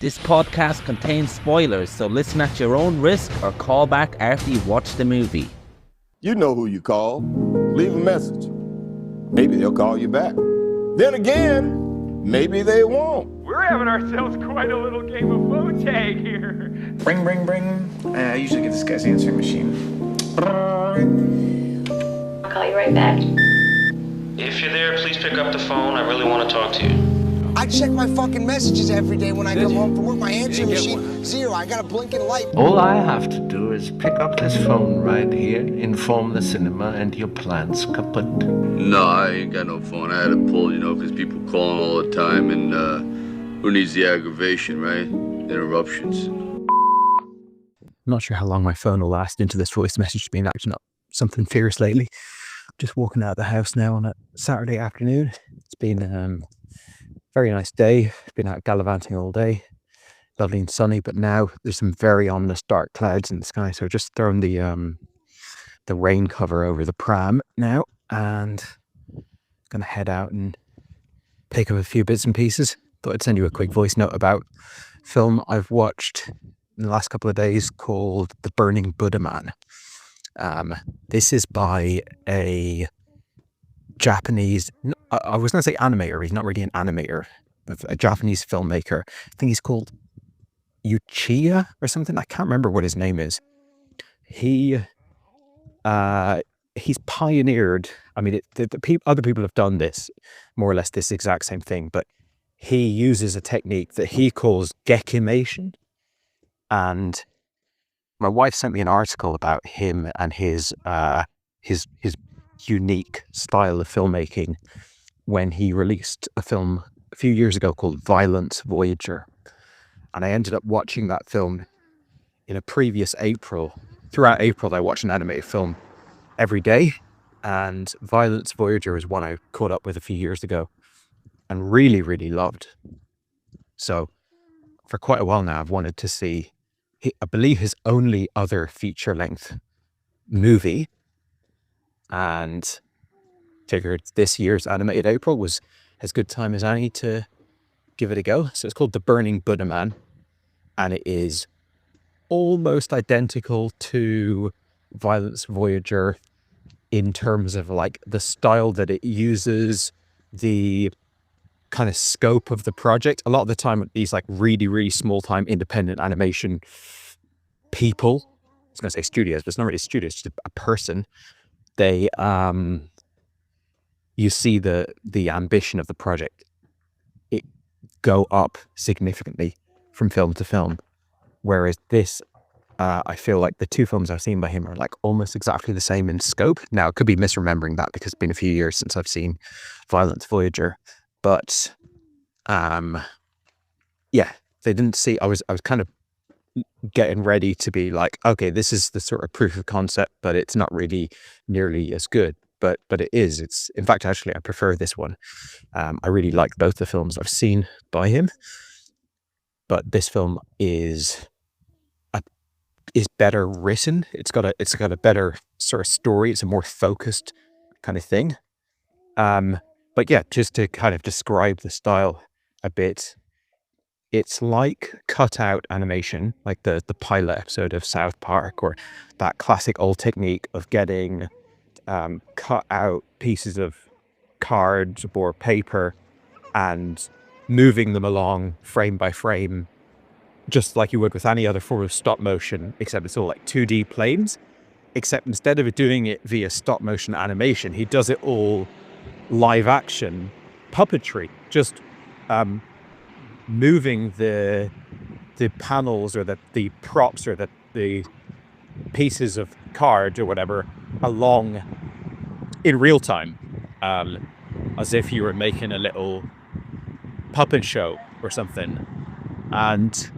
This podcast contains spoilers, so listen at your own risk or call back after you've watched the movie. You know who you call. Leave a message. Maybe they'll call you back. Then again, maybe they won't. We're having ourselves quite a little game of phone tag here. Ring, ring, ring. I usually get this guy's answering machine. I'll call you right back. If you're there, please pick up the phone. I really want to talk to you. I check my fucking messages every day when I come home from work. My answering machine, zero. I got a blinking light. All I have to do is pick up this phone right here, inform the cinema, and your plan's kaput. No, I ain't got no phone. I had to pull, because people calling all the time, and who needs the aggravation, right? Interruptions. I'm not sure how long my phone will last into this voice message being acting up something fierce lately. Just walking out of the house now on a Saturday afternoon. It's been a very nice day. Been out gallivanting all day. Lovely and sunny, but now there's some very ominous dark clouds in the sky. So just throwing the rain cover over the pram now and gonna head out and pick up a few bits and pieces. Thought I'd send you a quick voice note about a film I've watched in the last couple of days called The Burning Buddha Man. This is by a Japanese, I was going to say animator, he's not really an animator, but a Japanese filmmaker. I think he's called Ujicha or something. I can't remember what his name is. He's pioneered, other people have done this, more or less this exact same thing, but he uses a technique that he calls gekimation. And my wife sent me an article about him and his unique style of filmmaking when he released a film a few years ago called Violence Voyager. And I ended up watching that film in a previous April. Throughout April, I watched an animated film every day. And Violence Voyager was one I caught up with a few years ago and really, really loved. So for quite a while now, I've wanted to see, I believe, his only other feature-length movie, and figured this year's animated April was as good time as any to give it a go. So it's called The Burning Buddha Man, and it is almost identical to Violence Voyager in terms of like the style that it uses, the kind of scope of the project. A lot of the time, these like really, really small time independent animation people, I was going to say studios, but it's not really studios, it's just a person. They, you see the ambition of the project, it go up significantly from film to film. Whereas this, I feel like the two films I've seen by him are like almost exactly the same in scope. Now, I could be misremembering that because it's been a few years since I've seen Violence Voyager. But, yeah, they didn't see, I was kind of getting ready to be like, okay, this is the sort of proof of concept, but it's not really nearly as good. But it is. It's, in fact, actually, I prefer this one. I really like both the films I've seen by him, but this film is better written. It's got a better sort of story. It's a more focused kind of thing. But yeah, just to kind of describe the style a bit, it's like cutout animation, like the pilot episode of South Park, or that classic old technique of getting cut out pieces of cards or paper and moving them along frame by frame, just like you would with any other form of stop motion, except it's all like 2D planes. Except instead of doing it via stop motion animation, he does it all live action puppetry, just moving the panels or the props or the pieces of card or whatever along in real time, as if you were making a little puppet show or something. And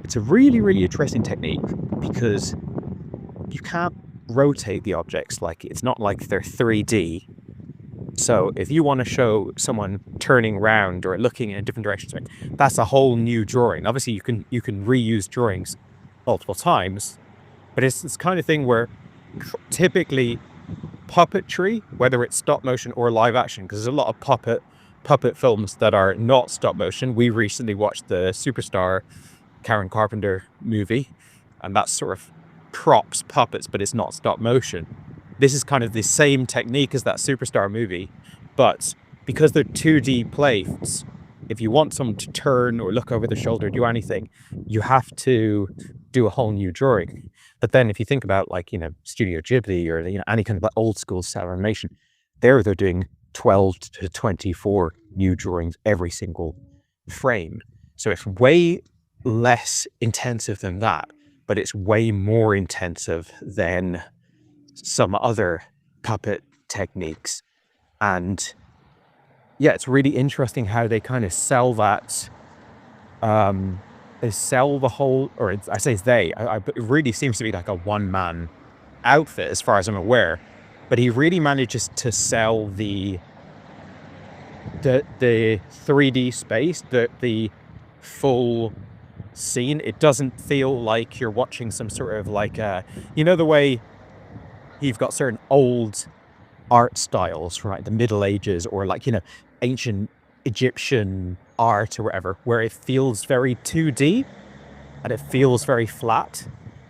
it's a really, really interesting technique because you can't rotate the objects. Like, it's not like they're 3D. So if you want to show someone turning around or looking in different directions, that's a whole new drawing. Obviously, you can reuse drawings multiple times, but it's this kind of thing where typically puppetry, whether it's stop motion or live action, because there's a lot of puppet films that are not stop motion. We recently watched the Superstar Karen Carpenter movie, and that's sort of props, puppets, but it's not stop motion. This is kind of the same technique as that Superstar movie, but because they're 2D plates, if you want someone to turn or look over their shoulder, do anything, you have to do a whole new drawing. But then if you think about like, Studio Ghibli or, any kind of like old school style animation, they're doing 12 to 24 new drawings every single frame. So it's way less intensive than that, but it's way more intensive than some other puppet techniques. And yeah, it's really interesting how they kind of sell that. They sell the whole, or I say they, it really seems to be like a one-man outfit as far as I'm aware, but he really manages to sell the 3D space, the full scene. It doesn't feel like you're watching some sort of like the way you've got certain old art styles, right? The Middle Ages or like, ancient Egyptian art or whatever, where it feels very 2D and it feels very flat.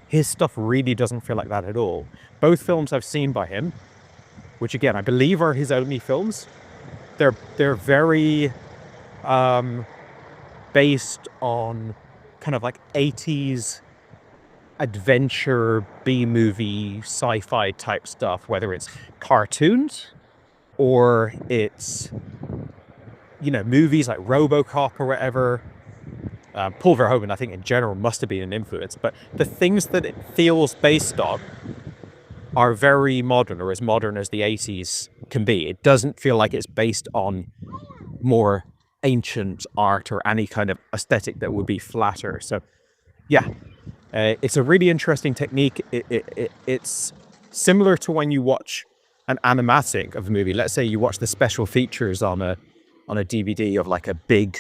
His stuff really doesn't feel like that at all. Both films I've seen by him, which again, I believe are his only films, they're very based on kind of like 80s adventure, B-movie, sci-fi type stuff, whether it's cartoons or it's, movies like RoboCop or whatever. Paul Verhoeven, I think in general, must have been an influence, but the things that it feels based on are very modern, or as modern as the 80s can be. It doesn't feel like it's based on more ancient art or any kind of aesthetic that would be flatter. So yeah, it's a really interesting technique. It's similar to when you watch an animatic of a movie. Let's say you watch the special features on a DVD of like a big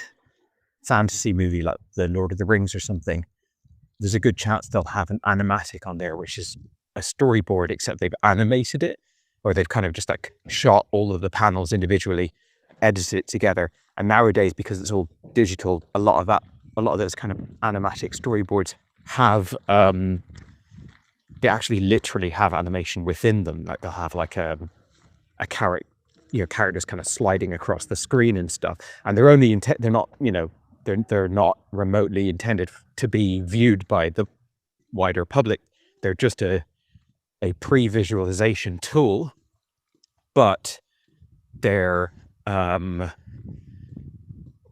fantasy movie like The Lord of the Rings or something. There's a good chance they'll have an animatic on there, which is a storyboard, except they've animated it, or they've kind of just like shot all of the panels individually, edited it together. And nowadays, because it's all digital, a lot of those kind of animatic storyboards have they actually literally have animation within them. Like they'll have like a character, characters kind of sliding across the screen and stuff. And they're only they're not, they're not remotely intended to be viewed by the wider public. They're just a pre-visualization tool, but they're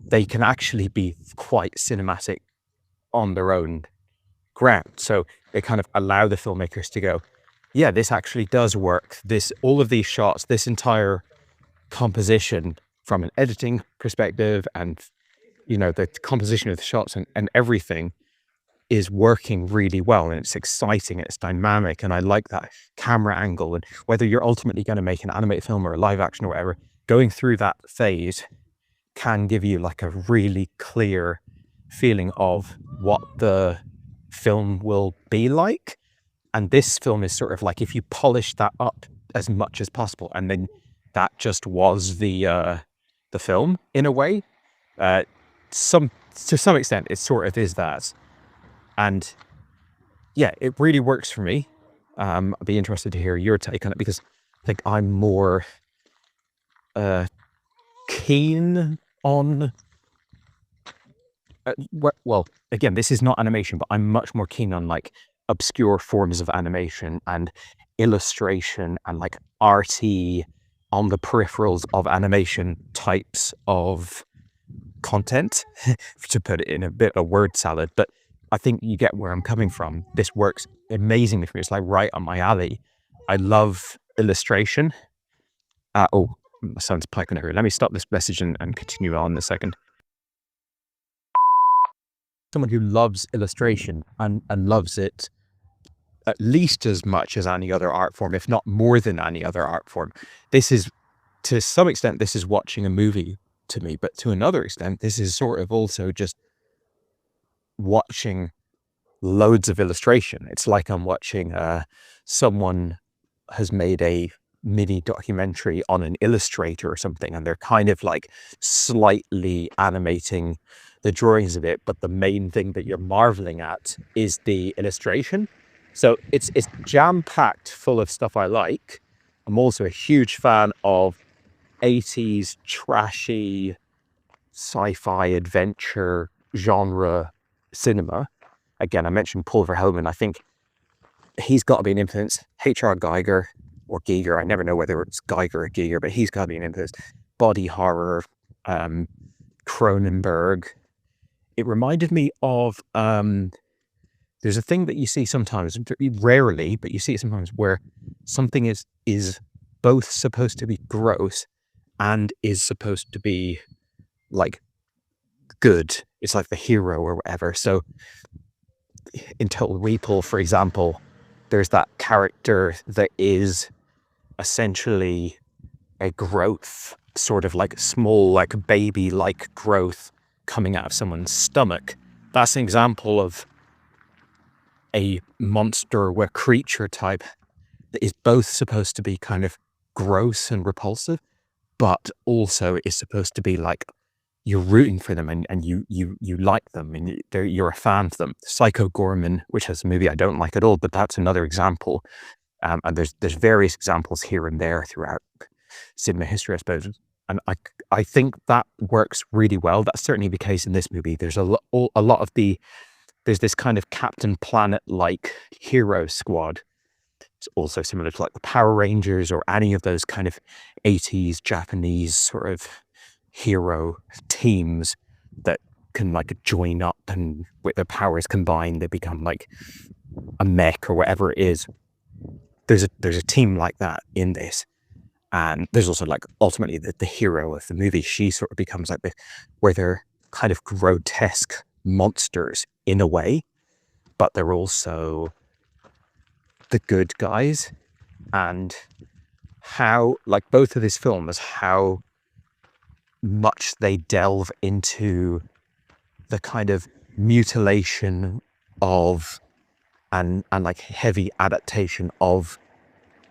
they can actually be quite cinematic on their own ground. So they kind of allow the filmmakers to go, yeah, this actually does work. All of these shots, this entire composition from an editing perspective and, the composition of the shots and everything is working really well, and it's exciting, it's dynamic, and I like that camera angle. And whether you're ultimately going to make an animated film or a live action or whatever, going through that phase can give you like a really clear feeling of what the film will be like. And this film is sort of like if you polish that up as much as possible, and then that just was the film in a way. To some extent, it sort of is that. And yeah, it really works for me. I'd be interested to hear your take on it, because I think I'm more keen on well, again, this is not animation, but I'm much more keen on like obscure forms of animation and illustration and like arty on the peripherals of animation types of content, to put it in a bit of word salad. But I think you get where I'm coming from. This works amazingly for me. It's like right on my alley. I love illustration. Oh, my son's piping over. Let me stop this message and continue on in a second. Someone who loves illustration and loves it at least as much as any other art form, if not more than any other art form. This is, to some extent, this is watching a movie to me, but to another extent, this is sort of also just watching loads of illustration. It's like I'm watching someone has made a mini documentary on an illustrator or something, and they're kind of like slightly animating the drawings of it, but the main thing that you're marveling at is the illustration. So it's jam-packed full of stuff I like. I'm also a huge fan of 80s trashy sci-fi adventure genre cinema. Again, I mentioned Paul Verhoeven. I think he's got to be an influence. H.R. Geiger or Giger, I never know whether it's Geiger or Giger, but he's got to be an influence. Body horror, Cronenberg. It reminded me of, there's a thing that you see sometimes, rarely, but you see it sometimes, where something is both supposed to be gross and is supposed to be like good. It's like the hero or whatever. So in Total Recall, for example, there's that character that is essentially a growth, sort of like small, like baby-like growth coming out of someone's stomach. That's an example of a monster or creature type that is both supposed to be kind of gross and repulsive, but also is supposed to be like you're rooting for them and you like them and you're a fan of them. Psycho Gorman, which has a movie I don't like at all, but that's another example. And there's various examples here and there throughout cinema history, I suppose. And I think that works really well. That's certainly the case in this movie. There's a lot of there's this kind of Captain Planet-like hero squad. It's also similar to like the Power Rangers or any of those kind of 80s Japanese sort of hero teams that can like join up, and with their powers combined, they become like a mech or whatever it is. There's a team like that in this. And there's also like ultimately the hero of the movie. She sort of becomes like where they're kind of grotesque monsters in a way, but they're also the good guys. And how, like both of these films, how much they delve into the kind of mutilation of and like heavy adaptation of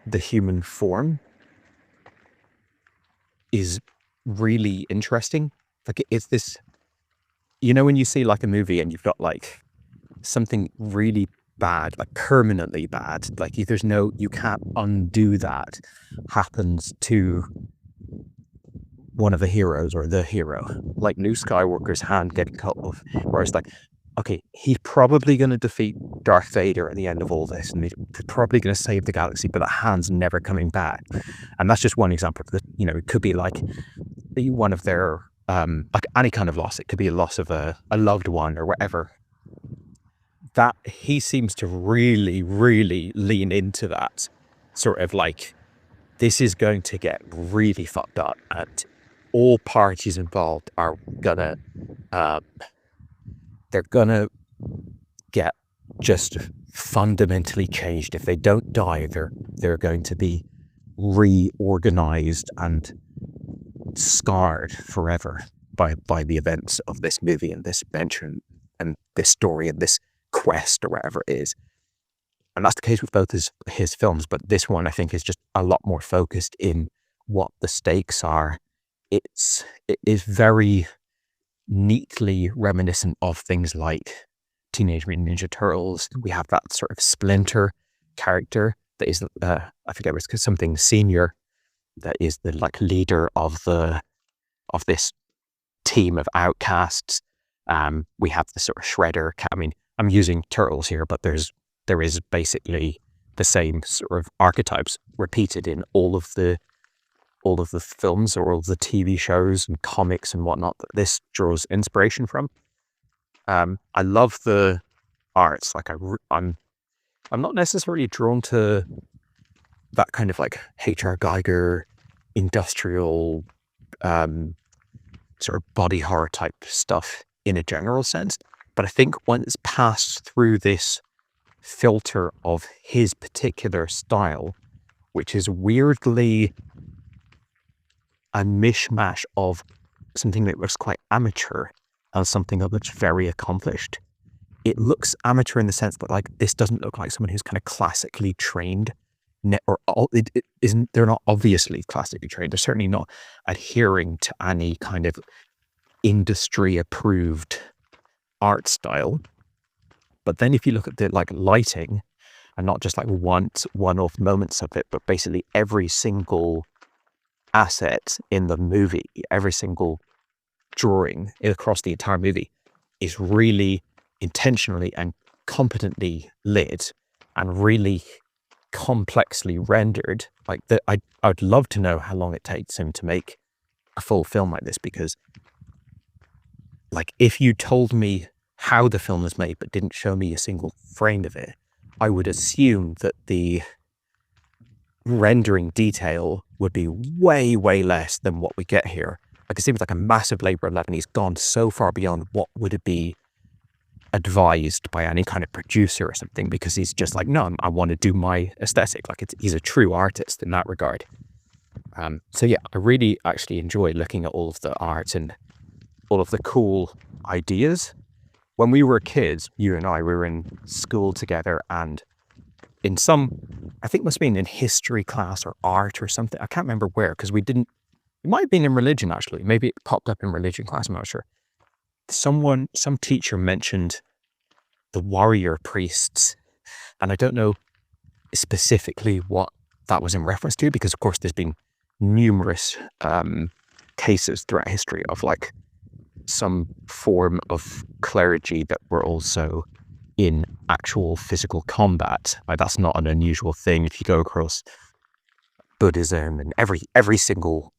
the human form is really interesting. Like it's this, you know, when you see like a movie and you've got like something really bad, like permanently bad, like you can't undo that, happens to one of the heroes or the hero, like Luke Skywalker's hand getting cut off, where it's like, okay, he's probably going to defeat Darth Vader at the end of all this, and he's probably going to save the galaxy, but that hand's never coming back. And that's just one example. You know, it could be like one of their, like any kind of loss. It could be a loss of a loved one or whatever. That he seems to really, really lean into that sort of like, this is going to get really fucked up, and all parties involved are gonna, they're gonna get just fundamentally changed. If they don't die, they're going to be reorganized and scarred forever by the events of this movie and this adventure and this story and this quest or whatever it is. And that's the case with both his films, but this one I think is just a lot more focused in what the stakes are. It is very neatly reminiscent of things like Teenage Mutant Ninja Turtles. We have that sort of Splinter character that is, I forget, it's something senior, that is the like leader of this team of outcasts. We have the sort of Shredder. I mean, I'm using Turtles here, but there is basically the same sort of archetypes repeated in all of the films or all of the TV shows and comics and whatnot that this draws inspiration from. I love the arts. Like I'm not necessarily drawn to that kind of like H.R. Geiger industrial sort of body horror type stuff in a general sense, but I think when it's passed through this filter of his particular style, which is weirdly a mishmash of something that looks quite amateur and something that looks very accomplished. It looks amateur in the sense that like this doesn't look like someone who's kind of classically trained it isn't, they're not obviously classically trained. They're certainly not adhering to any kind of industry approved art style. But then if you look at the like lighting, and not just like one-off moments of it, but basically every single asset in the movie, every single drawing across the entire movie is really intentionally and competently lit and really complexly rendered. Like I'd love to know how long it takes him to make a full film like this, because like if you told me how the film was made but didn't show me a single frame of it, I would assume that the rendering detail would be way, way less than what we get here. Like it seems like a massive labor of love, and he's gone so far beyond what would be advised by any kind of producer or something, because he's just like, no, I want to do my aesthetic. Like he's a true artist in that regard. So yeah, I really actually enjoy looking at all of the art and all of the cool ideas. When we were kids, you and I, we were in school together, and in some, I think it must have been in history class or art or something. I can't remember where, because it might have been in religion actually. Maybe it popped up in religion class, I'm not sure. Some teacher mentioned the warrior priests, and I don't know specifically what that was in reference to, because of course there's been numerous cases throughout history of like some form of clergy that were also in actual physical combat. Like that's not an unusual thing. If you go across Buddhism and every single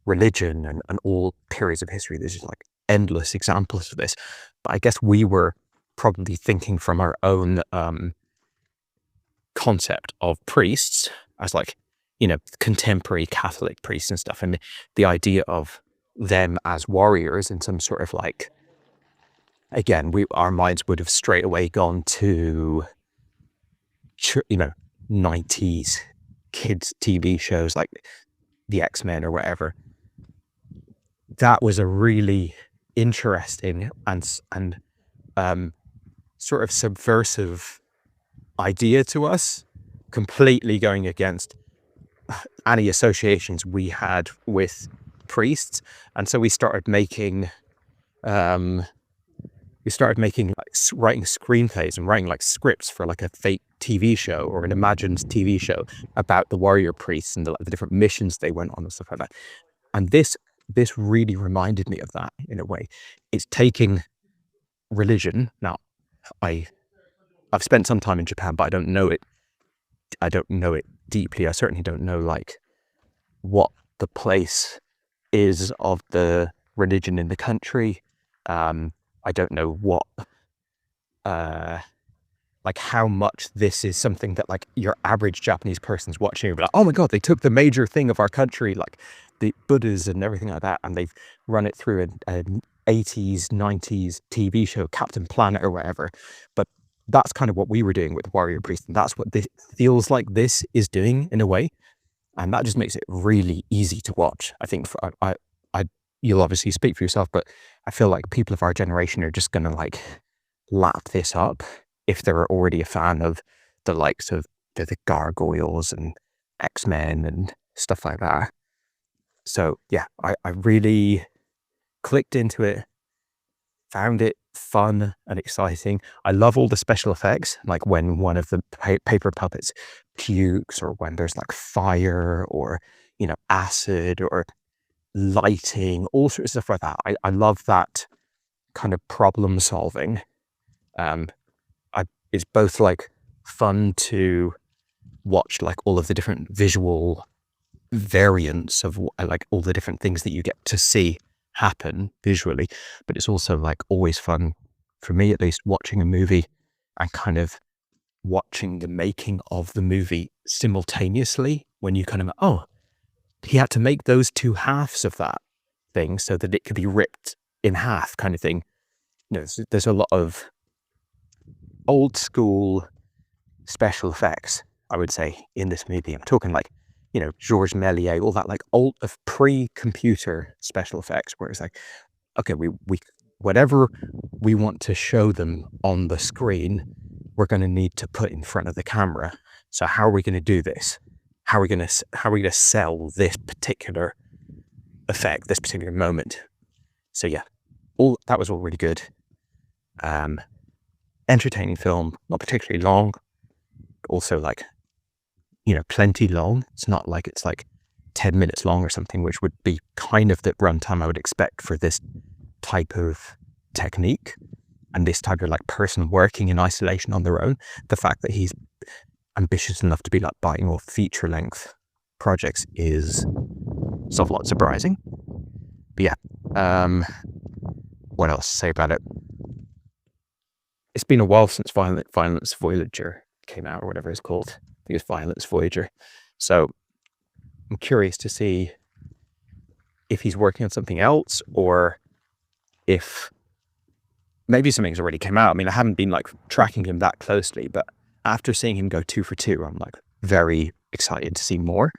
religion and all periods of history, there's just like endless examples of this. But I guess we were probably thinking from our own concept of priests as like, you know, contemporary Catholic priests and stuff, and the idea of them as warriors in some sort of like, again, our minds would have straight away gone to, you know, 90s kids TV shows like the X-Men or whatever. That was a really interesting and sort of subversive idea to us, completely going against any associations we had with priests. And so we started making writing screenplays and writing like scripts for like a fake TV show or an imagined TV show about the warrior priests and the different missions they went on and stuff like that. And this really reminded me of that in a way. It's taking religion. Now, I've spent some time in Japan, but I don't know it deeply. I certainly don't know like what the place is of the religion in the country. I don't know what, like how much this is something that like your average Japanese person's watching and be like, oh my God, they took the major thing of our country, like the Buddhas and everything like that, and they've run it through an 80s, 90s TV show, Captain Planet or whatever. But that's kind of what we were doing with Warrior Priest, and that's what this feels like this is doing in a way. And that just makes it really easy to watch. I think you'll obviously speak for yourself, but I feel like people of our generation are just going to like lap this up if they're already a fan of the likes of the Gargoyles and X-Men and stuff like that. So yeah, I really clicked into it, found it fun and exciting. I love all the special effects, like when one of the paper puppets pukes, or when there's like fire or, you know, acid or lighting, all sorts of stuff like that. I love that kind of problem solving. It's both like fun to watch like all of the different visual variants of like all the different things that you get to see happen visually, but it's also like always fun, for me at least, watching a movie and kind of watching the making of the movie simultaneously, when you kind of, oh, he had to make those two halves of that thing so that it could be ripped in half kind of thing. You know, there's a lot of old school special effects, I would say, in this movie. I'm talking like, you know, Georges Méliès, all that like old of pre-computer special effects, where it's like, okay, we whatever we want to show them on the screen, we're going to need to put in front of the camera. So how are we going to do this? How are we going to sell this particular effect, this particular moment? So yeah, that was all really good. Entertaining film, not particularly long, also like, plenty long. It's not like it's like 10 minutes long or something, which would be kind of the runtime I would expect for this type of technique and this type of like person working in isolation on their own. The fact that he's ambitious enough to be like biting off feature length projects is somewhat surprising. But yeah, what else to say about it? It's been a while since Violence Voyager came out, or whatever it's called. I think it's Violence Voyager. So I'm curious to see if he's working on something else, or if maybe something's already come out. I mean, I haven't been like tracking him that closely, but after seeing him go 2 for 2, I'm like very excited to see more.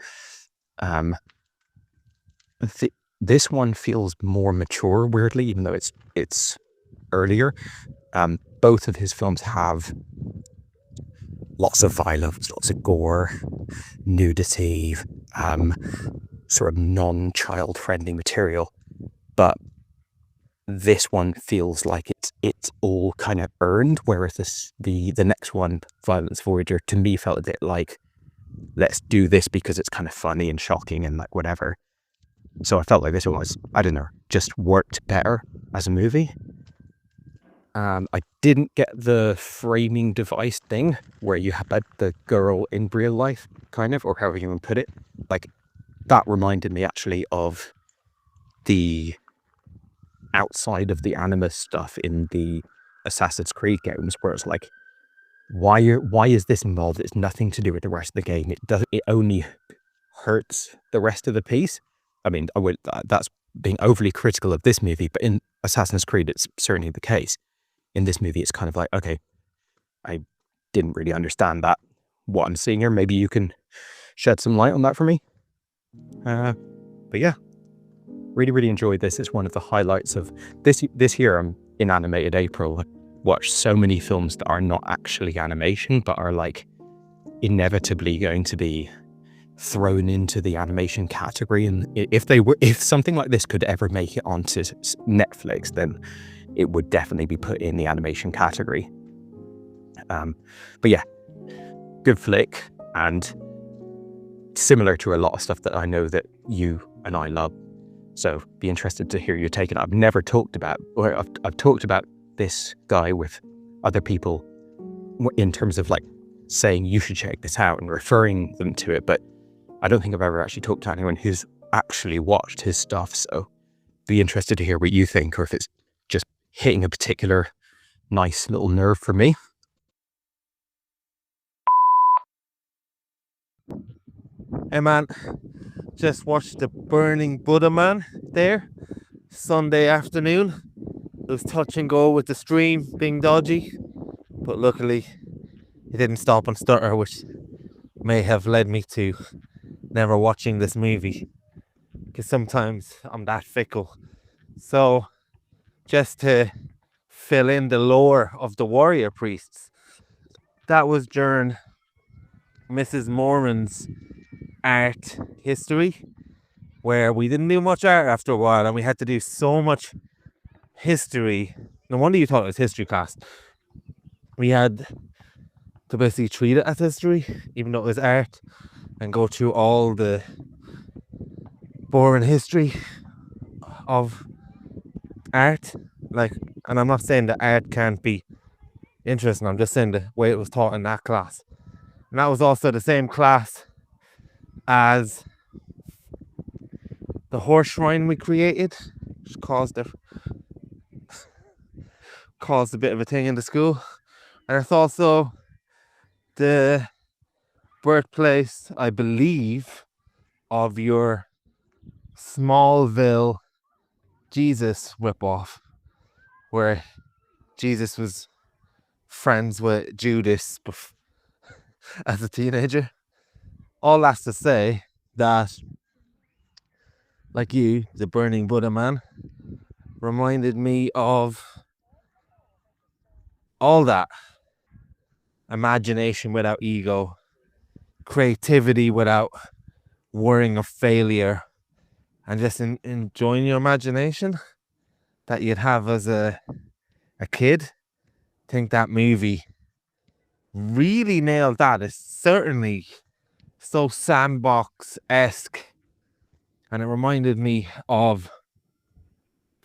This one feels more mature, weirdly, even though it's earlier. Both of his films have lots of violence, lots of gore, nudity, sort of non-child friendly material, but this one feels like it's all kind of earned, whereas the next one, Violence Voyager, to me felt a bit like, let's do this because it's kind of funny and shocking and like whatever. So I felt like this one was, I don't know, just worked better as a movie. I didn't get the framing device thing where you have the girl in real life, kind of, or however you want to put it. Like, that reminded me actually of the outside of the anima stuff in the Assassin's Creed games, where it's like, why is this involved? It's nothing to do with the rest of the game. It only hurts the rest of the piece. I mean, that's being overly critical of this movie, but in Assassin's Creed, it's certainly the case. In this movie, it's kind of like, okay, I didn't really understand that, what I'm seeing here. Maybe you can shed some light on that for me. But yeah, really, really enjoyed this. It's one of the highlights of this year. In Animated April, I watched so many films that are not actually animation, but are like inevitably going to be thrown into the animation category. And if something like this could ever make it onto Netflix, then it would definitely be put in the animation category. But yeah, good flick, and similar to a lot of stuff that I know that you and I love. So be interested to hear your take on it. I've never talked about, or I've talked about this guy with other people in terms of like saying you should check this out and referring them to it, but I don't think I've ever actually talked to anyone who's actually watched his stuff. So be interested to hear what you think, or if it's just hitting a particular nice little nerve for me. Hey man, just watched The Burning Buddha Man there Sunday afternoon. It was touch and go with the stream being dodgy, but luckily it didn't stop and stutter, which may have led me to never watching this movie, because sometimes I'm that fickle. So just to fill in the lore of the warrior priests, that was during Mrs. Mormon's art history, where we didn't do much art after a while and we had to do so much history. No wonder you thought it was history class. We had to basically treat it as history, even though it was art, and go through all the boring history of art. Like, and I'm not saying that art can't be interesting, I'm just saying the way it was taught in that class. And that was also the same class as the horse shrine we created, which caused a bit of a thing in the school. And it's also the birthplace, I believe, of your Smallville Jesus ripoff, where Jesus was friends with Judas as a teenager. All that's to say that, like you, the Burning Buddha Man reminded me of all that. Imagination without ego, creativity without worrying of failure, and just enjoying your imagination that you'd have as a kid. I think that movie really nailed that. It's certainly so sandbox-esque, and it reminded me of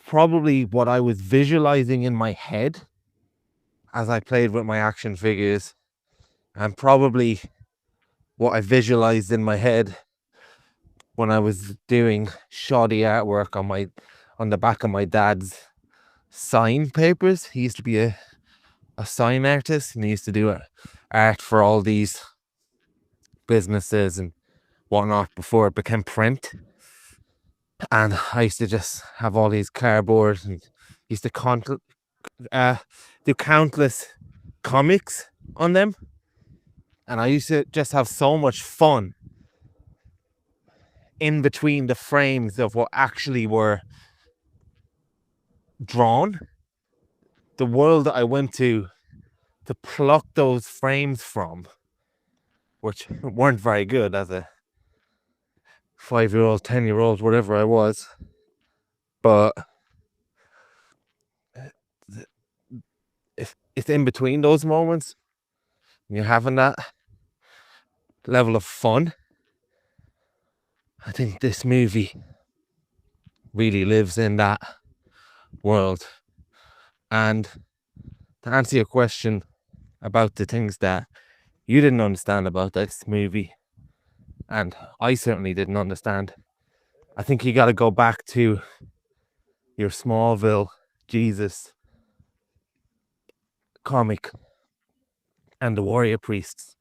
probably what I was visualizing in my head as I played with my action figures, and probably what I visualized in my head when I was doing shoddy artwork on the back of my dad's sign papers. He used to be a sign artist, and he used to do art for all these businesses and whatnot before it became print. And I used to just have all these cardboard, and used to do countless comics on them. And I used to just have so much fun in between the frames of what actually were drawn. The world that I went to pluck those frames from, which weren't very good as a 5-year-old, 10-year-old, whatever I was. But it's in between those moments, you're having that level of fun. I think this movie really lives in that world. And to answer your question about the things that you didn't understand about this movie, and I certainly didn't understand, I think you got to go back to your Smallville Jesus comic and the Warrior Priests,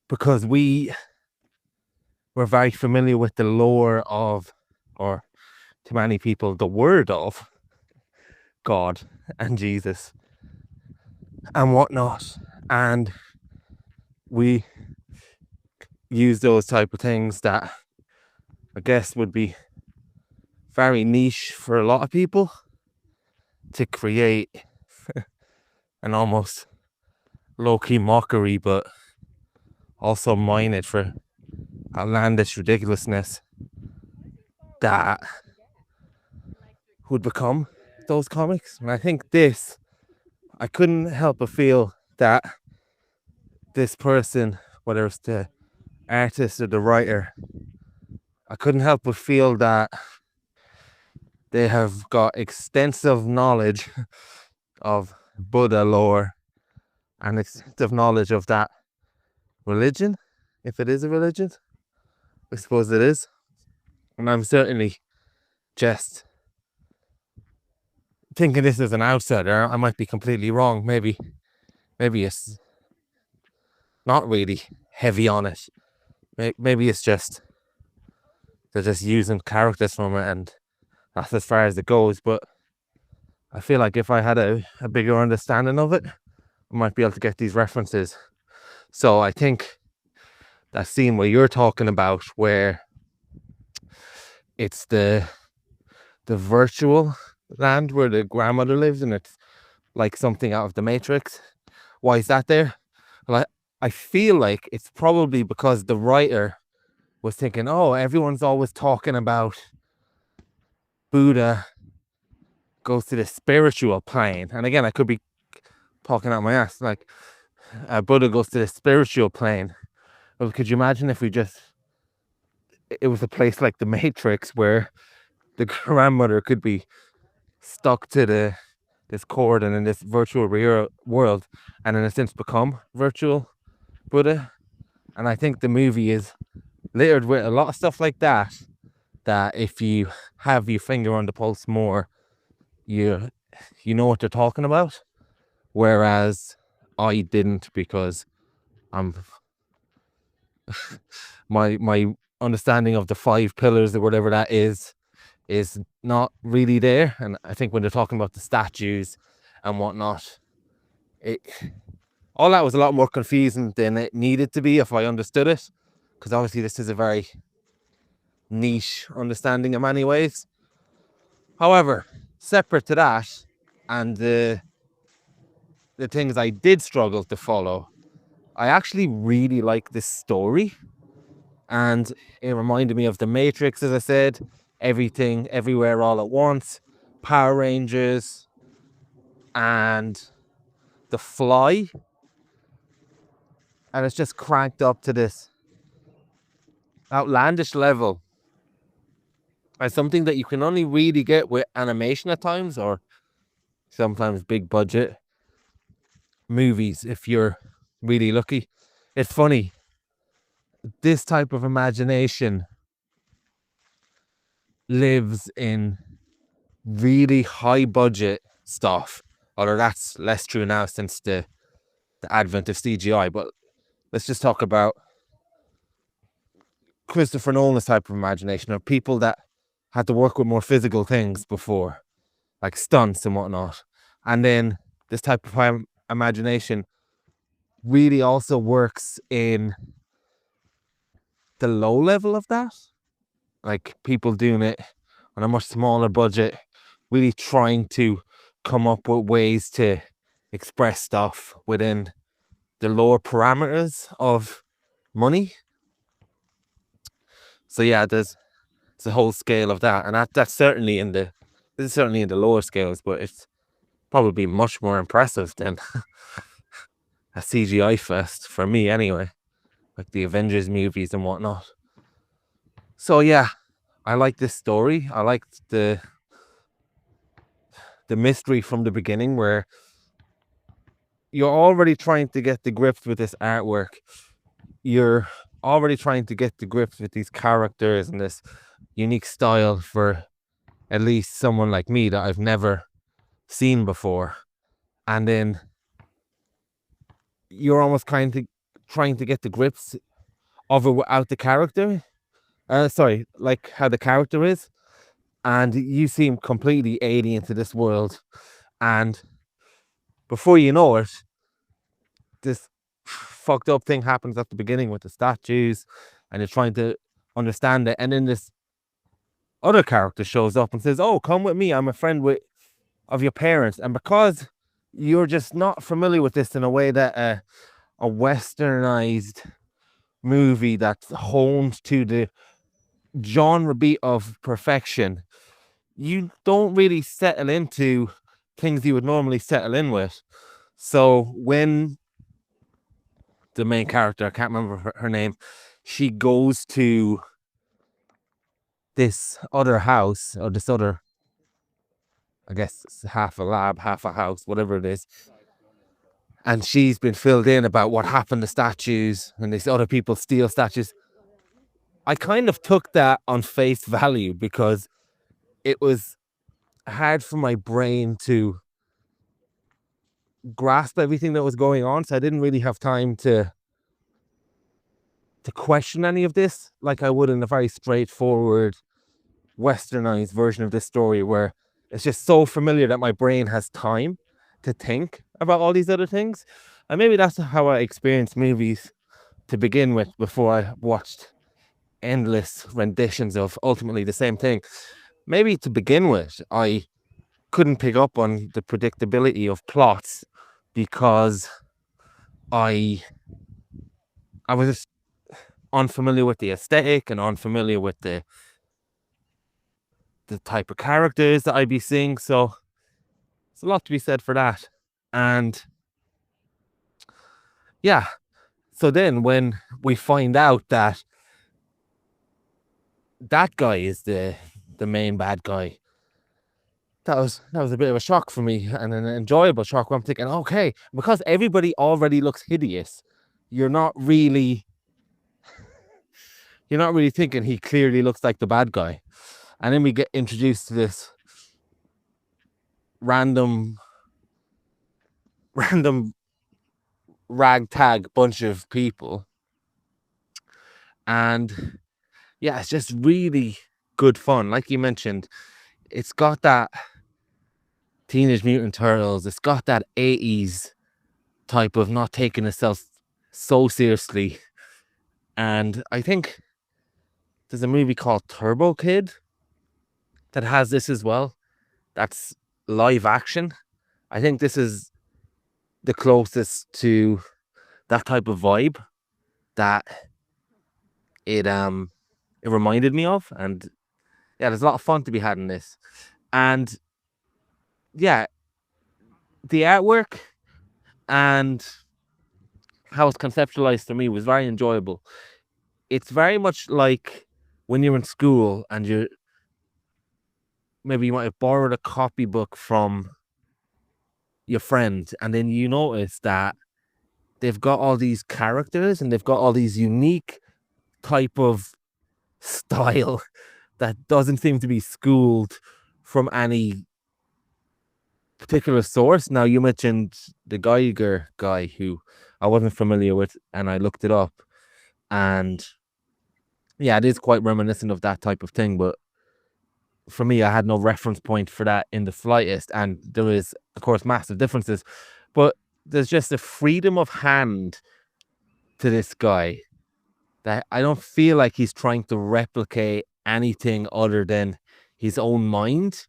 because we were very familiar with the lore of, or to many people, the word of God and Jesus and whatnot, and we use those type of things that I guess would be very niche for a lot of people to create an almost low-key mockery, but also mine it for outlandish ridiculousness that would become those comics. And I think this, I couldn't help but feel that this person, whether it's the artist or the writer, I couldn't help but feel that they have got extensive knowledge of Buddha lore and extensive knowledge of that religion, if it is a religion. I suppose it is. And I'm certainly just thinking this as an outsider. I might be completely wrong. Maybe it's not really heavy on it. Maybe it's just they're just using characters from it, and that's as far as it goes. But I feel like if I had a bigger understanding of it, I might be able to get these references. So I think that scene where you're talking about, where it's the virtual land where the grandmother lives, and it's like something out of the Matrix. Why is that there? Well, I feel like it's probably because the writer was thinking, oh, everyone's always talking about Buddha goes to the spiritual plane. And again, I could be talking out my ass, like Buddha goes to the spiritual plane. Well, could you imagine if it was a place like the Matrix where the grandmother could be stuck to this cord and in this virtual real world, and in a sense become virtual Buddha? And I think the movie is littered with a lot of stuff like that, that if you have your finger on the pulse more, you know what they're talking about. Whereas I didn't, because my understanding of the 5 pillars or whatever that is not really there. And I think when they're talking about the statues and whatnot, all that was a lot more confusing than it needed to be if I understood it, because obviously this is a very niche understanding in many ways. However, separate to that, and the things I did struggle to follow, I actually really like this story, and it reminded me of The Matrix, as I said. Everything, everywhere, all at once. Power Rangers and The Fly. And it's just cranked up to this outlandish level. As something that you can only really get with animation at times, or sometimes big budget movies if you're really lucky. It's funny, this type of imagination lives in really high budget stuff. Although that's less true now since the advent of CGI. But let's just talk about Christopher Nolan's type of imagination, or people that had to work with more physical things before, like stunts and whatnot. And then this type of imagination really also works in the low level of that. Like people doing it on a much smaller budget, really trying to come up with ways to express stuff within the lower parameters of money. So yeah, there's a whole scale of that, and that's certainly in the lower scales, but it's probably much more impressive than a CGI fest for me anyway, like the Avengers movies and whatnot. So yeah, I like this story. I liked the mystery from the beginning, where you're already trying to get the grips with this artwork. You're already trying to get the grips with these characters and this unique style for at least someone like me that I've never seen before. And then you're almost trying to get the grips of it without the character. Like how the character is. And you seem completely alien to this world. And before you know it, this fucked up thing happens at the beginning with the statues, and you're trying to understand it. And then this other character shows up and says, "Oh, come with me. I'm a friend of your parents." And because you're just not familiar with this in a way that a westernized movie that's honed to the genre beat of perfection, you don't really settle into things you would normally settle in with. So when the main character, I can't remember her name, she goes to this other house, or this other, I guess it's half a lab, half a house, whatever it is. And she's been filled in about what happened to statues, and these other people steal statues. I kind of took that on face value because it was hard for my brain to grasp everything that was going on. So I didn't really have time to question any of this like I would in a very straightforward westernized version of this story, where it's just so familiar that my brain has time to think about all these other things. And maybe that's how I experienced movies to begin with, before I watched endless renditions of ultimately the same thing. Maybe to begin with, I couldn't pick up on the predictability of plots because I was just unfamiliar with the aesthetic and unfamiliar with the type of characters that I'd be seeing. So it's a lot to be said for that. And yeah, so then when we find out that that guy is the main bad guy, that was a bit of a shock for me, and an enjoyable shock, where I'm thinking, okay, because everybody already looks hideous, you're not really thinking he clearly looks like the bad guy. And then we get introduced to this random ragtag bunch of people, and yeah, it's just really good fun. Like you mentioned, it's got that Teenage Mutant Turtles, it's got that 80s type of not taking itself so seriously. And I think there's a movie called Turbo Kid that has this as well. That's live action. I think this is the closest to that type of vibe that it reminded me of. And yeah, there's a lot of fun to be had in this. And yeah, the artwork and how it's conceptualized to me was very enjoyable. It's very much like when you're in school and maybe you might have borrowed a copybook from your friend, and then you notice that they've got all these characters and they've got all these unique type of style that doesn't seem to be schooled from any particular source. Now, you mentioned the Geiger guy who I wasn't familiar with, and I looked it up, and yeah, it is quite reminiscent of that type of thing. But for me, I had no reference point for that in the slightest, and there is, of course, massive differences. But there's just a freedom of hand to this guy that I don't feel like he's trying to replicate anything other than his own mind.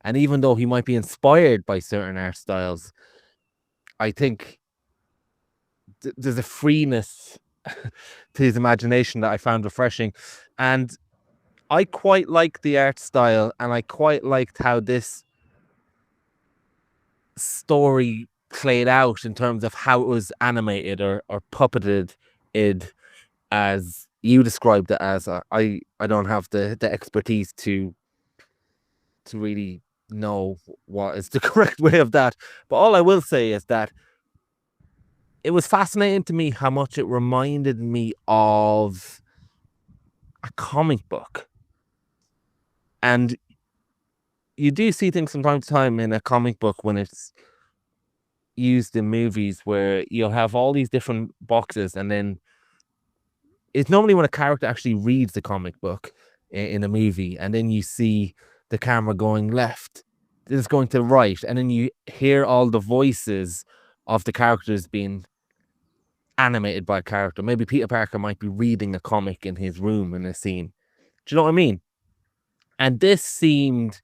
And even though he might be inspired by certain art styles, I think there's a freeness to his imagination that I found refreshing. And I quite like the art style, and I quite liked how this story played out in terms of how it was animated or puppeted it, as you described it as. I don't have the expertise to really know what is the correct way of that. But all I will say is that it was fascinating to me how much it reminded me of a comic book. And you do see things from time to time in a comic book when it's used in movies where you'll have all these different boxes, and then it's normally when a character actually reads the comic book in a movie, and then you see the camera going left, then it's going to right, and then you hear all the voices of the characters being animated by a character. Maybe Peter Parker might be reading a comic in his room in a scene. Do you know what I mean? And this seemed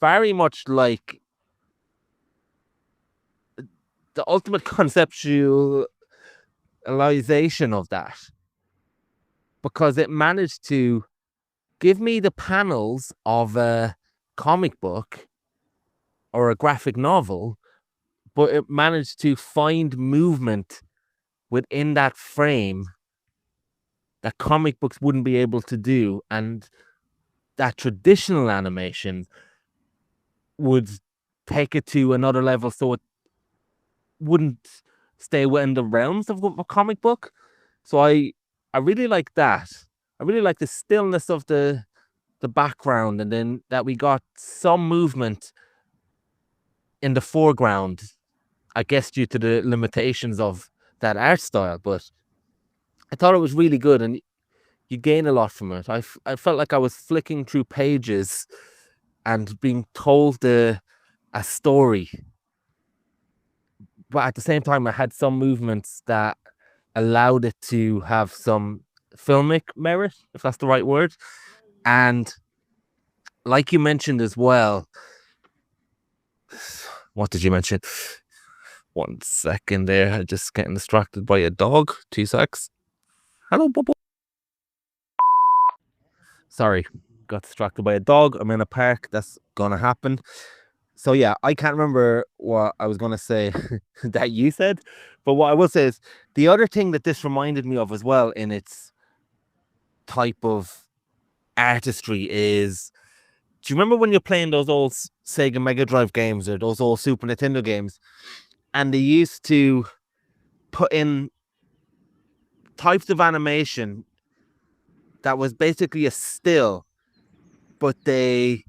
very much like the ultimate conceptualization of that, because it managed to give me the panels of a comic book or a graphic novel, but it managed to find movement within that frame that comic books wouldn't be able to do, and that traditional animation would take it to another level, so it wouldn't stay within the realms of a comic book. So I really like that. I really like the stillness of the background, and then that we got some movement in the foreground, I guess due to the limitations of that art style. But I thought it was really good, and you gain a lot from it. I felt like I was flicking through pages and being told a story, but at the same time I had some movements that allowed it to have some filmic merit, if that's the right word. And like you mentioned as well, what did you mention? 1 second there, I just getting distracted by a dog. 2 secs. Hello, Bubble. Sorry, got distracted by a dog. I'm in a park. That's gonna happen. So yeah, I can't remember what I was gonna say that you said, but what I will say is the other thing that this reminded me of as well in its type of artistry is, do you remember when you're playing those old Sega Mega Drive games or those old Super Nintendo games, and they used to put in types of animation that was basically a still, but they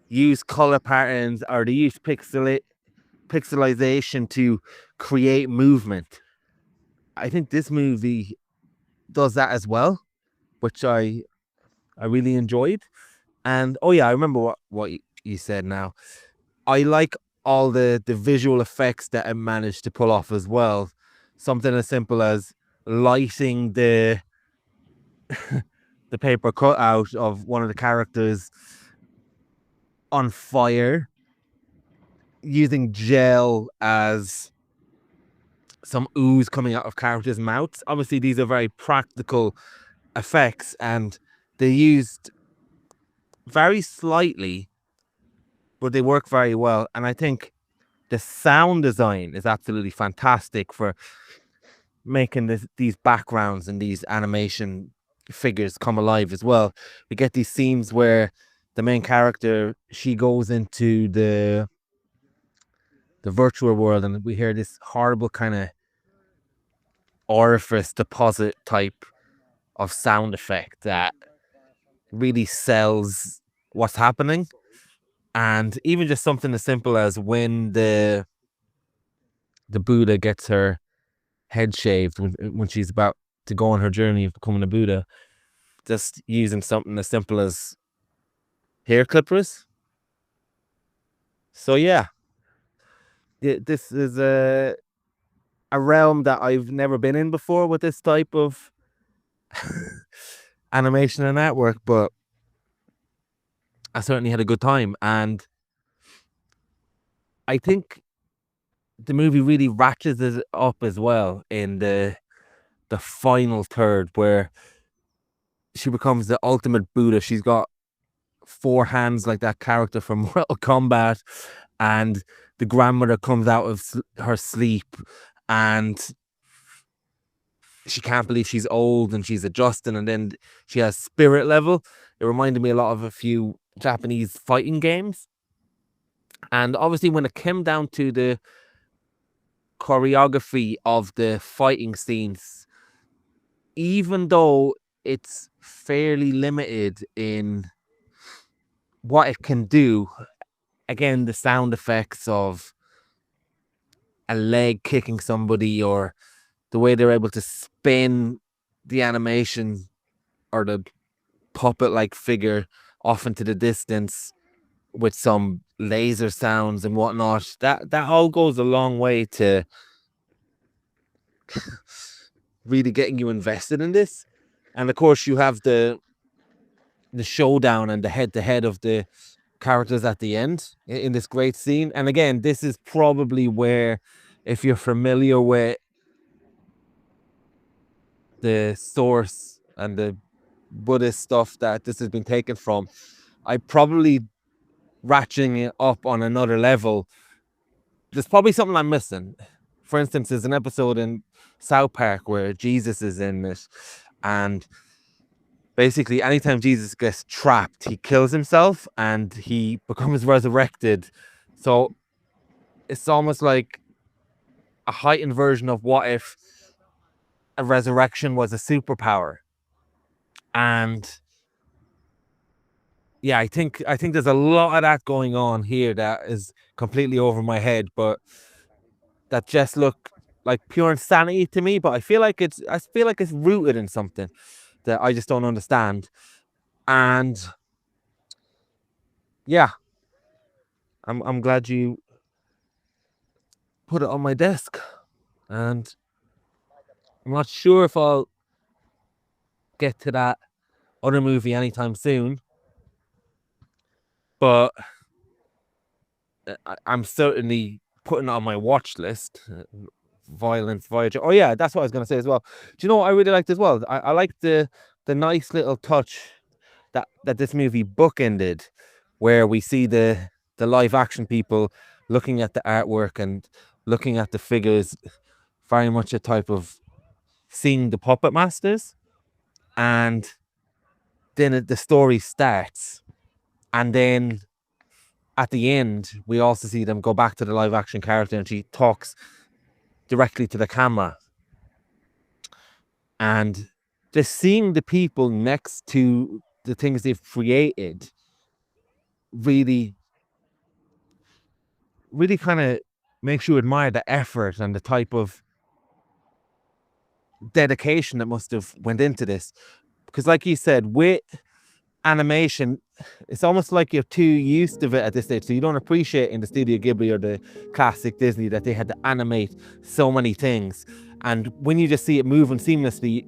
use color patterns or they use pixelization to create movement. I think this movie does that as well, which I really enjoyed. And oh yeah, I remember what you said now. I like all the visual effects that it managed to pull off as well. Something as simple as lighting the the paper cutout of one of the characters on fire, using gel as some ooze coming out of characters' mouths. Obviously, these are very practical effects, and they used very slightly, but they work very well. And I think the sound design is absolutely fantastic for making these backgrounds and these animation figures come alive as well. We get these scenes where the main character, she goes into the virtual world, and we hear this horrible kind of orifice deposit type of sound effect that really sells what's happening. And even just something as simple as when the Buddha gets her head shaved when she's about to go on her journey of becoming a Buddha, just using something as simple as hair clippers. So yeah, this is a realm that I've never been in before with this type of animation and artwork, but I certainly had a good time. And I think the movie really ratchets it up as well in the final third, where she becomes the ultimate Buddha. She's got 4 hands like that character from Mortal Kombat, and the grandmother comes out of her sleep, and she can't believe she's old, and she's adjusting, and then she has spirit level. It reminded me a lot of a few Japanese fighting games. And obviously when it came down to the choreography of the fighting scenes, even though it's fairly limited in what it can do, again, the sound effects of a leg kicking somebody, or the way they're able to spin the animation or the puppet-like figure off into the distance with some laser sounds and whatnot, that all goes a long way to really getting you invested in this. And of course you have the showdown and the head-to-head of the characters at the end in this great scene. And again, this is probably where, if you're familiar with the source and the Buddhist stuff that this has been taken from, I probably ratcheting it up on another level. There's probably something I'm missing. For instance, there's an episode in South Park where Jesus is in it, and basically anytime Jesus gets trapped, he kills himself and he becomes resurrected. So it's almost like a heightened version of what if a resurrection was a superpower. And yeah, I think there's a lot of that going on here that is completely over my head, but that just look like pure insanity to me. But I feel like it's rooted in something that I just don't understand. And yeah, I'm glad you put it on my desk, and I'm not sure if I'll get to that other movie anytime soon, but I'm certainly putting it on my watch list. Violence Voyager. Oh yeah, that's what I was going to say as well. Do you know what I really liked as well? I liked the nice little touch that this movie bookended, where we see the live action people looking at the artwork and looking at the figures, very much a type of seeing the puppet masters. And then the story starts, and then at the end we also see them go back to the live action character, and she talks directly to the camera. And just seeing the people next to the things they've created really kind of makes you admire the effort and the type of dedication that must have went into this. Because like you said, with animation, it's almost like you're too used to it at this stage, so you don't appreciate in the Studio Ghibli or the classic Disney that they had to animate so many things. And when you just see it moving seamlessly,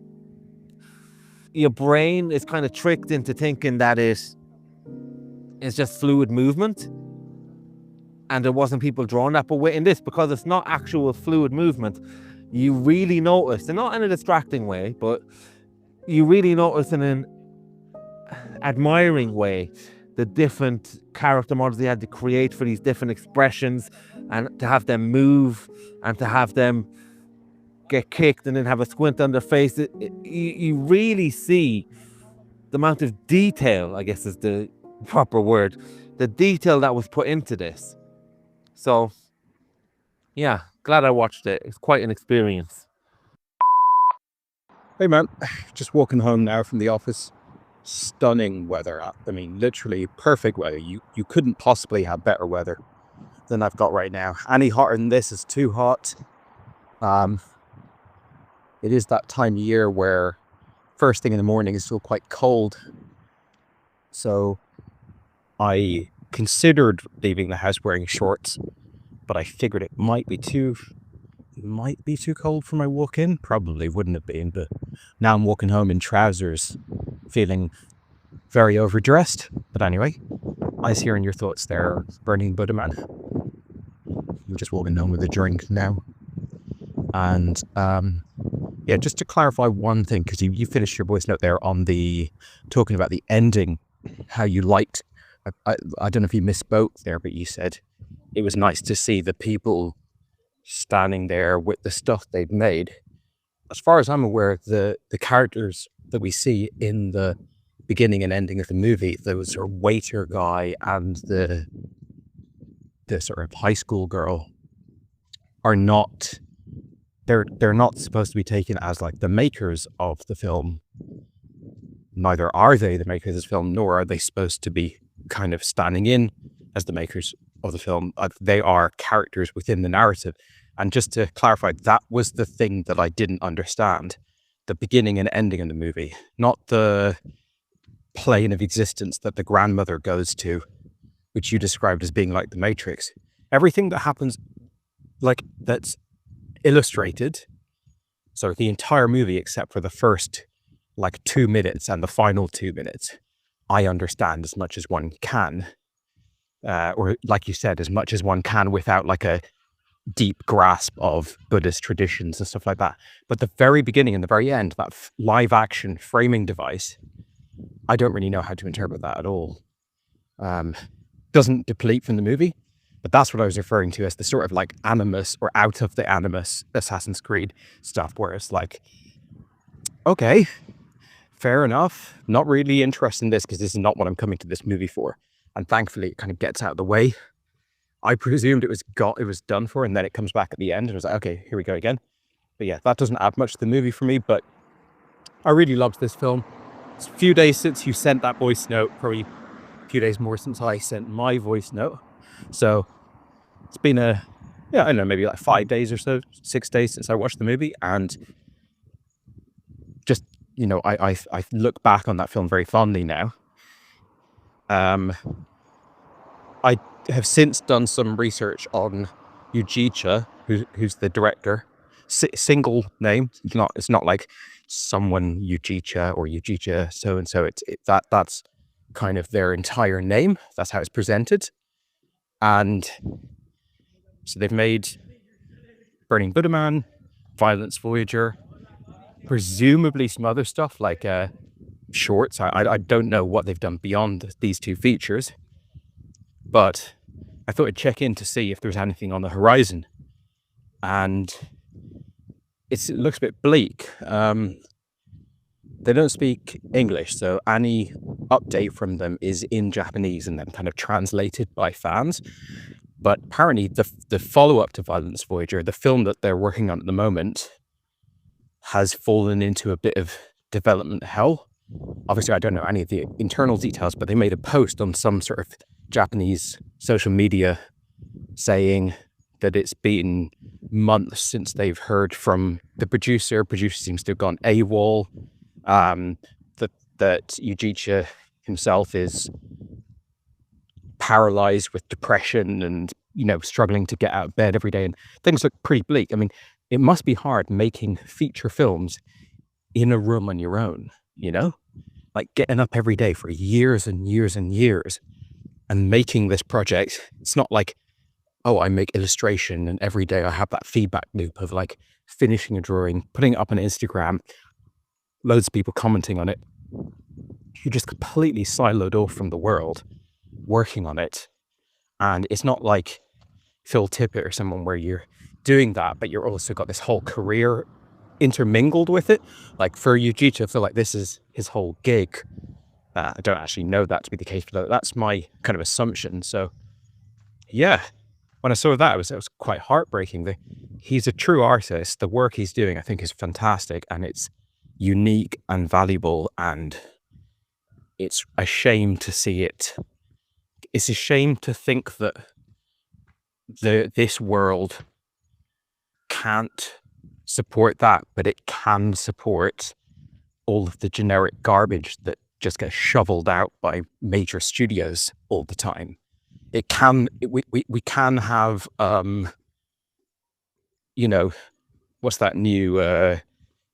your brain is kind of tricked into thinking that it is just fluid movement, and there wasn't people drawing that. But in this, because it's not actual fluid movement, you really notice, and not in a distracting way, but you really notice in an admiring way the different character models they had to create for these different expressions, and to have them move and to have them get kicked and then have a squint on their face. You really see the amount of detail, I guess is the proper word, the detail that was put into this. So yeah, glad I watched it. It's quite an experience. Hey man, just walking home now from the office. Stunning weather. I mean, literally perfect weather. You couldn't possibly have better weather than I've got right now. Any hotter than this is too hot. It is that time of year where first thing in the morning is still quite cold. So I considered leaving the house wearing shorts, but I figured it might be too cold for my walk in. Probably wouldn't have been, but now I'm walking home in trousers, feeling very overdressed. But anyway, eyes hearing your thoughts there, Burning Buddha Man. I'm just walking home with a drink now. And yeah, just to clarify one thing, because you finished your voice note there on the talking about the ending, how you liked, I don't know if you misspoke there, but you said it was nice to see the people standing there with the stuff they'd made. As far as I'm aware, the characters that we see in the beginning and ending of the movie, the sort of waiter guy and the sort of high school girl, are not, they're not supposed to be taken as like the makers of the film. Neither are they the makers of the film, nor are they supposed to be kind of standing in as the makers of the film. They are characters within the narrative. And just to clarify, that was the thing that I didn't understand. The beginning and ending of the movie, not the plane of existence that the grandmother goes to, which you described as being like the Matrix. Everything that happens, like that's illustrated, so the entire movie except for the first like 2 minutes and the final 2 minutes, I understand as much as one can. Or like you said, as much as one can without like a deep grasp of Buddhist traditions and stuff like that. But the very beginning and the very end, that live action framing device, I don't really know how to interpret that at all. Doesn't deplete from the movie, but that's what I was referring to as the sort of like animus or out of the animus Assassin's Creed stuff, where it's like, okay, fair enough. Not really interested in this because this is not what I'm coming to this movie for. And thankfully it kind of gets out of the way. I presumed it was done for, and then it comes back at the end and I was like, okay, here we go again. But yeah, that doesn't add much to the movie for me, but I really loved this film. It's a few days since you sent that voice note, probably a few days more since I sent my voice note. So it's been I don't know, maybe like 5 days or so, 6 days since I watched the movie. And just, you know, I look back on that film very fondly now. I have since done some research on Ujicha, who's the director. Single name. It's not like someone Ujicha or Ujicha so and so. That's kind of their entire name. That's how it's presented. And so they've made Burning Buddha Man, Violence Voyager, presumably some other stuff like shorts. I don't know what they've done beyond these two features, but I thought I'd check in to see if there was anything on the horizon. And it looks a bit bleak. They don't speak English, so any update from them is in Japanese and then kind of translated by fans. But apparently the follow-up to Violence Voyager, the film that they're working on at the moment, has fallen into a bit of development hell. Obviously, I don't know any of the internal details, but they made a post on some sort of Japanese social media saying that it's been months since they've heard from the producer. Producer seems to have gone AWOL. That Ujicha himself is paralyzed with depression and, you know, struggling to get out of bed every day, and things look pretty bleak. I mean, it must be hard making feature films in a room on your own, you know, like getting up every day for years and years and years and making this project. It's not like oh, I make illustration, and every day I have that feedback loop of like finishing a drawing, putting it up on Instagram, loads of people commenting on it. You're just completely siloed off from the world, working on it. And it's not like Phil Tippett or someone where you're doing that, but you're also got this whole career intermingled with it. Like for Ujicha, I feel like this is his whole gig. I don't actually know that to be the case, but that's my kind of assumption. So yeah, when I saw that, it was quite heartbreaking. He's a true artist. The work he's doing, I think, is fantastic, and it's unique and valuable, and it's a shame to see it. It's a shame to think that this world can't support that, but it can support all of the generic garbage that just gets shoveled out by major studios all the time. We can have, you know, what's that new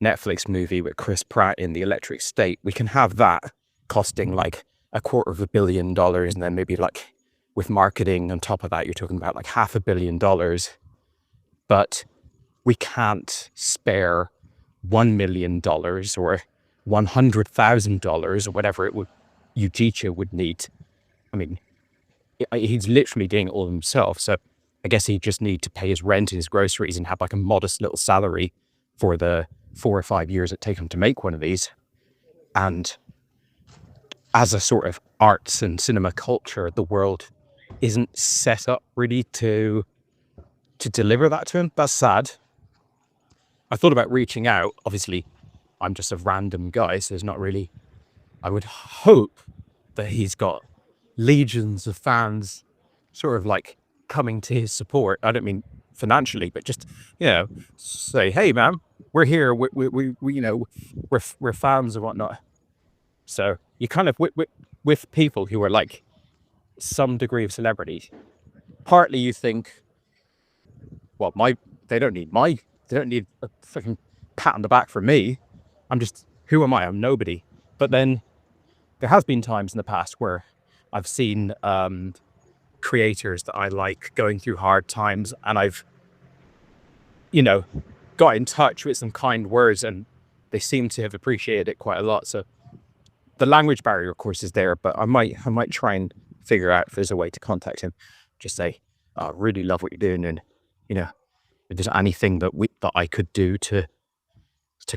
Netflix movie with Chris Pratt in The Electric State? We can have that costing like $250 million, and then maybe like with marketing on top of that, you're talking about like $500 million. But we can't spare $1 million or $100,000 or whatever Ujicha would need. I mean, he's literally doing it all himself. So I guess he'd just need to pay his rent and his groceries and have like a modest little salary for the 4 or 5 years it takes him to make one of these. And as a sort of arts and cinema culture, the world isn't set up really to deliver that to him. That's sad. I thought about reaching out. Obviously, I'm just a random guy, so there's not really... I would hope that he's got legions of fans sort of like coming to his support. I don't mean financially, but just, you know, say, hey man, we're here, we you know, we're fans and whatnot. So you kind of with people who are like some degree of celebrity, partly you think, well, they don't need a fucking pat on the back from me. Who am I? I'm nobody. But then there has been times in the past where I've seen creators that I like going through hard times, and I've, you know, got in touch with some kind words, and they seem to have appreciated it quite a lot. So the language barrier, of course, is there, but I might try and figure out if there's a way to contact him. Just say, I really love what you're doing, and, you know, if there's anything that I could do to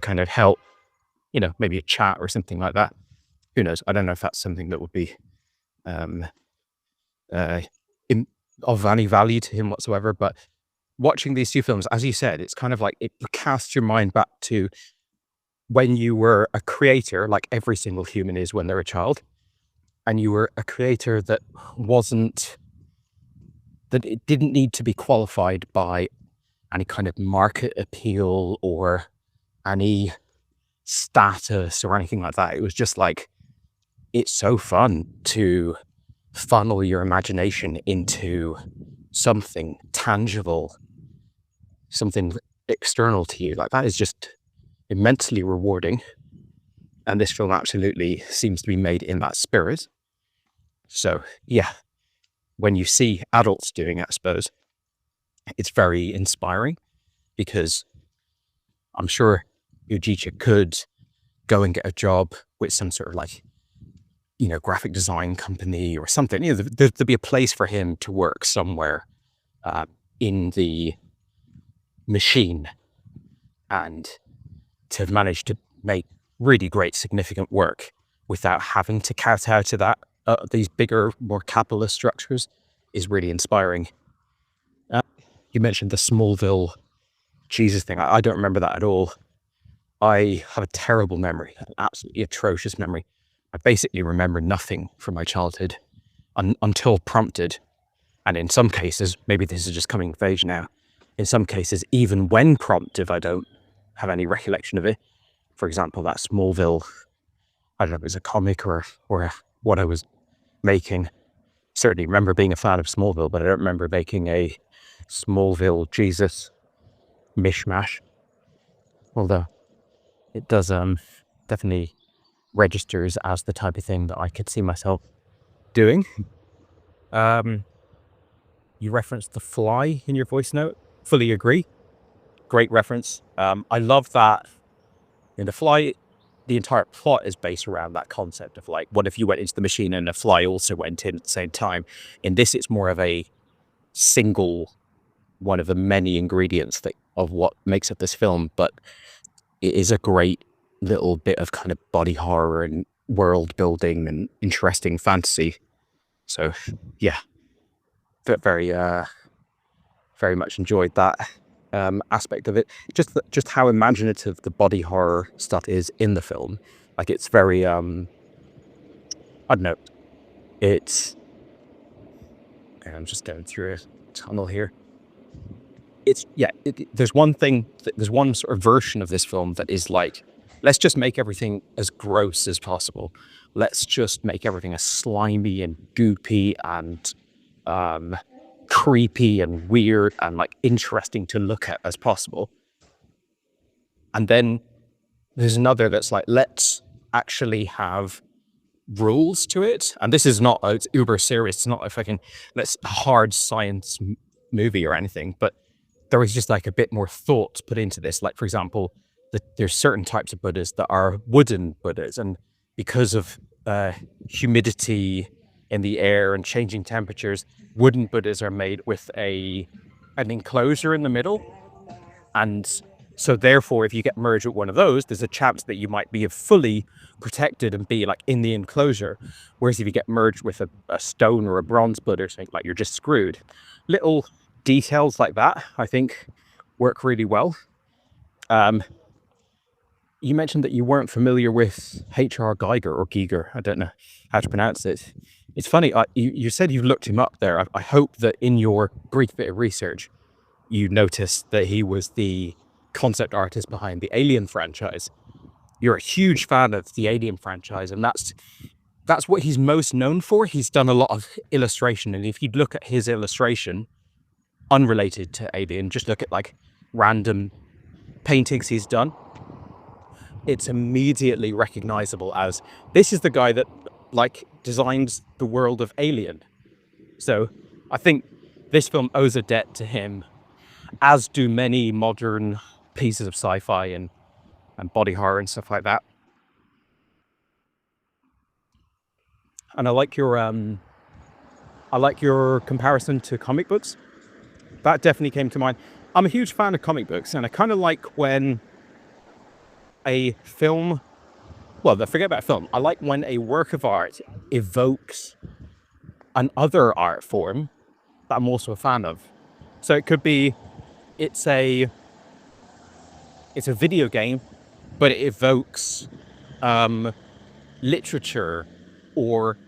kind of help, you know, maybe a chat or something like that. Who knows? I don't know if that's something that would be of any value to him whatsoever. But watching these two films, as you said, it's kind of like it casts your mind back to when you were a creator, like every single human is when they're a child, and you were a creator that it didn't need to be qualified by any kind of market appeal or any status or anything like that. It was just like, it's so fun to funnel your imagination into something tangible, something external to you. Like, that is just immensely rewarding. And this film absolutely seems to be made in that spirit. So yeah, when you see adults doing it, I suppose, it's very inspiring, because I'm sure Ujicha could go and get a job with some sort of like, you know, graphic design company or something. You know, there'd be a place for him to work somewhere in the machine, and to have managed to make really great, significant work without having to kowtow to that these bigger, more capitalist structures is really inspiring. You mentioned the Smallville Jesus thing. I don't remember that at all. I have a terrible memory, an absolutely atrocious memory. I basically remember nothing from my childhood until prompted. And in some cases, maybe this is just coming of age now, in some cases, even when prompted, I don't have any recollection of it. For example, that Smallville, I don't know if it was a comic or what I was making. Certainly remember being a fan of Smallville, but I don't remember making a Smallville Jesus mishmash. Although it does definitely registers as the type of thing that I could see myself doing. You referenced The Fly in your voice note. Fully agree. Great reference. I love that in The Fly, the entire plot is based around that concept of like, what if you went into the machine and a fly also went in at the same time? In this, it's more of a single one of the many ingredients of what makes up this film, but it is a great little bit of kind of body horror and world building and interesting fantasy. So yeah, very very much enjoyed that aspect of it. Just how imaginative the body horror stuff is in the film. Like it's very I don't know. It's I'm just going through a tunnel here. It's there's one sort of version of this film that is like, let's just make everything as gross as possible. Let's just make everything as slimy and goopy and creepy and weird and like interesting to look at as possible. And then there's another that's like, let's actually have rules to it. And this is not, it's uber serious. It's not a fucking hard science movie or anything, but there was just like a bit more thought put into this. Like, for example, there's certain types of Buddhas that are wooden Buddhas, and because of humidity in the air and changing temperatures, wooden Buddhas are made with an enclosure in the middle. And so therefore, if you get merged with one of those, there's a chance that you might be fully protected and be like in the enclosure. Whereas if you get merged with a stone or a bronze Buddha or something, like you're just screwed. Little details like that, I think, work really well. You mentioned that you weren't familiar with H.R. Geiger or Giger. I don't know how to pronounce it. It's funny, you said you've looked him up there. I hope that in your brief bit of research, you noticed that he was the concept artist behind the Alien franchise. You're a huge fan of the Alien franchise, and that's what he's most known for. He's done a lot of illustration, and if you look at his illustration, unrelated to Alien, just look at like random paintings he's done, it's immediately recognizable as this is the guy that like designs the world of Alien. So I think this film owes a debt to him, as do many modern pieces of sci-fi and body horror and stuff like that. And I like your comparison to comic books. That definitely came to mind. I'm a huge fan of comic books, and I kind of like when a film, forget about film. I like when a work of art evokes another art form that I'm also a fan of. So it could be, it's a video game, but it evokes literature or,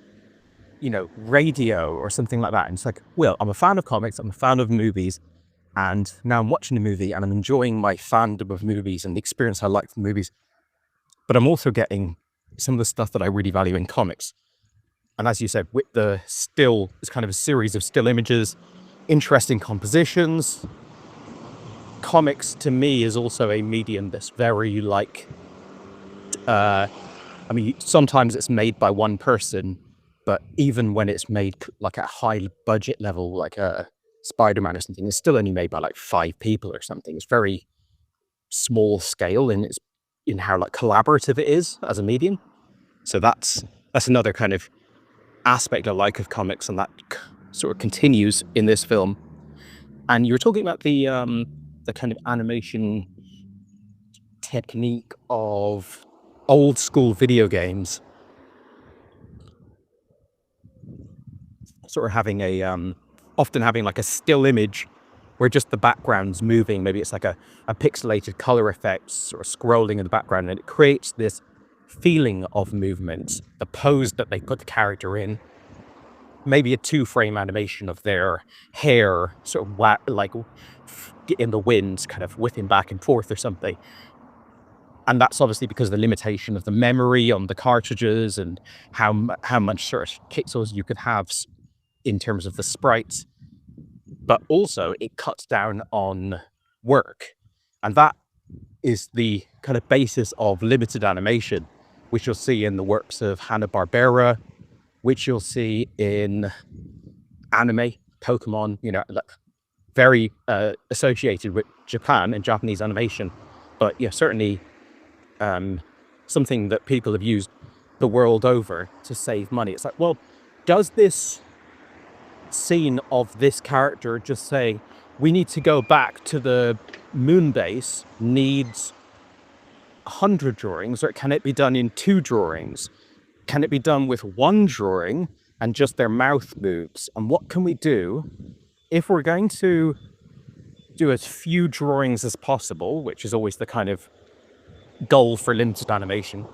radio or something like that. And it's like, well, I'm a fan of comics, I'm a fan of movies, and now I'm watching a movie and I'm enjoying my fandom of movies and the experience I like from movies. But I'm also getting some of the stuff that I really value in comics. And as you said, with the still, it's kind of a series of still images, interesting compositions. Comics to me is also a medium that's very like, sometimes it's made by one person, but even when it's made like at a high budget level, like a Spider-Man or something, it's still only made by like 5 people or something. It's very small scale in how like collaborative it is as a medium. So that's another kind of aspect I like of comics, and that sort of continues in this film. And you were talking about the kind of animation technique of old school video games, sort of having often having like a still image where just the background's moving. Maybe it's like a pixelated color effect sort of scrolling in the background, and it creates this feeling of movement, the pose that they put the character in, maybe a 2-frame animation of their hair sort of like in the wind, kind of whipping back and forth or something. And that's obviously because of the limitation of the memory on the cartridges and how much sort of pixels you could have in terms of the sprites. But also it cuts down on work. And that is the kind of basis of limited animation, which you'll see in the works of Hanna-Barbera, which you'll see in anime. Pokemon, like very associated with Japan and Japanese animation. But yeah, certainly something that people have used the world over to save money. It's like, well, does this scene of this character just say, we need to go back to the moon base, needs 100 drawings, or can it be done in 2 drawings? Can it be done with 1 drawing and just their mouth moves? And what can we do if we're going to do as few drawings as possible, which is always the kind of goal for limited animation,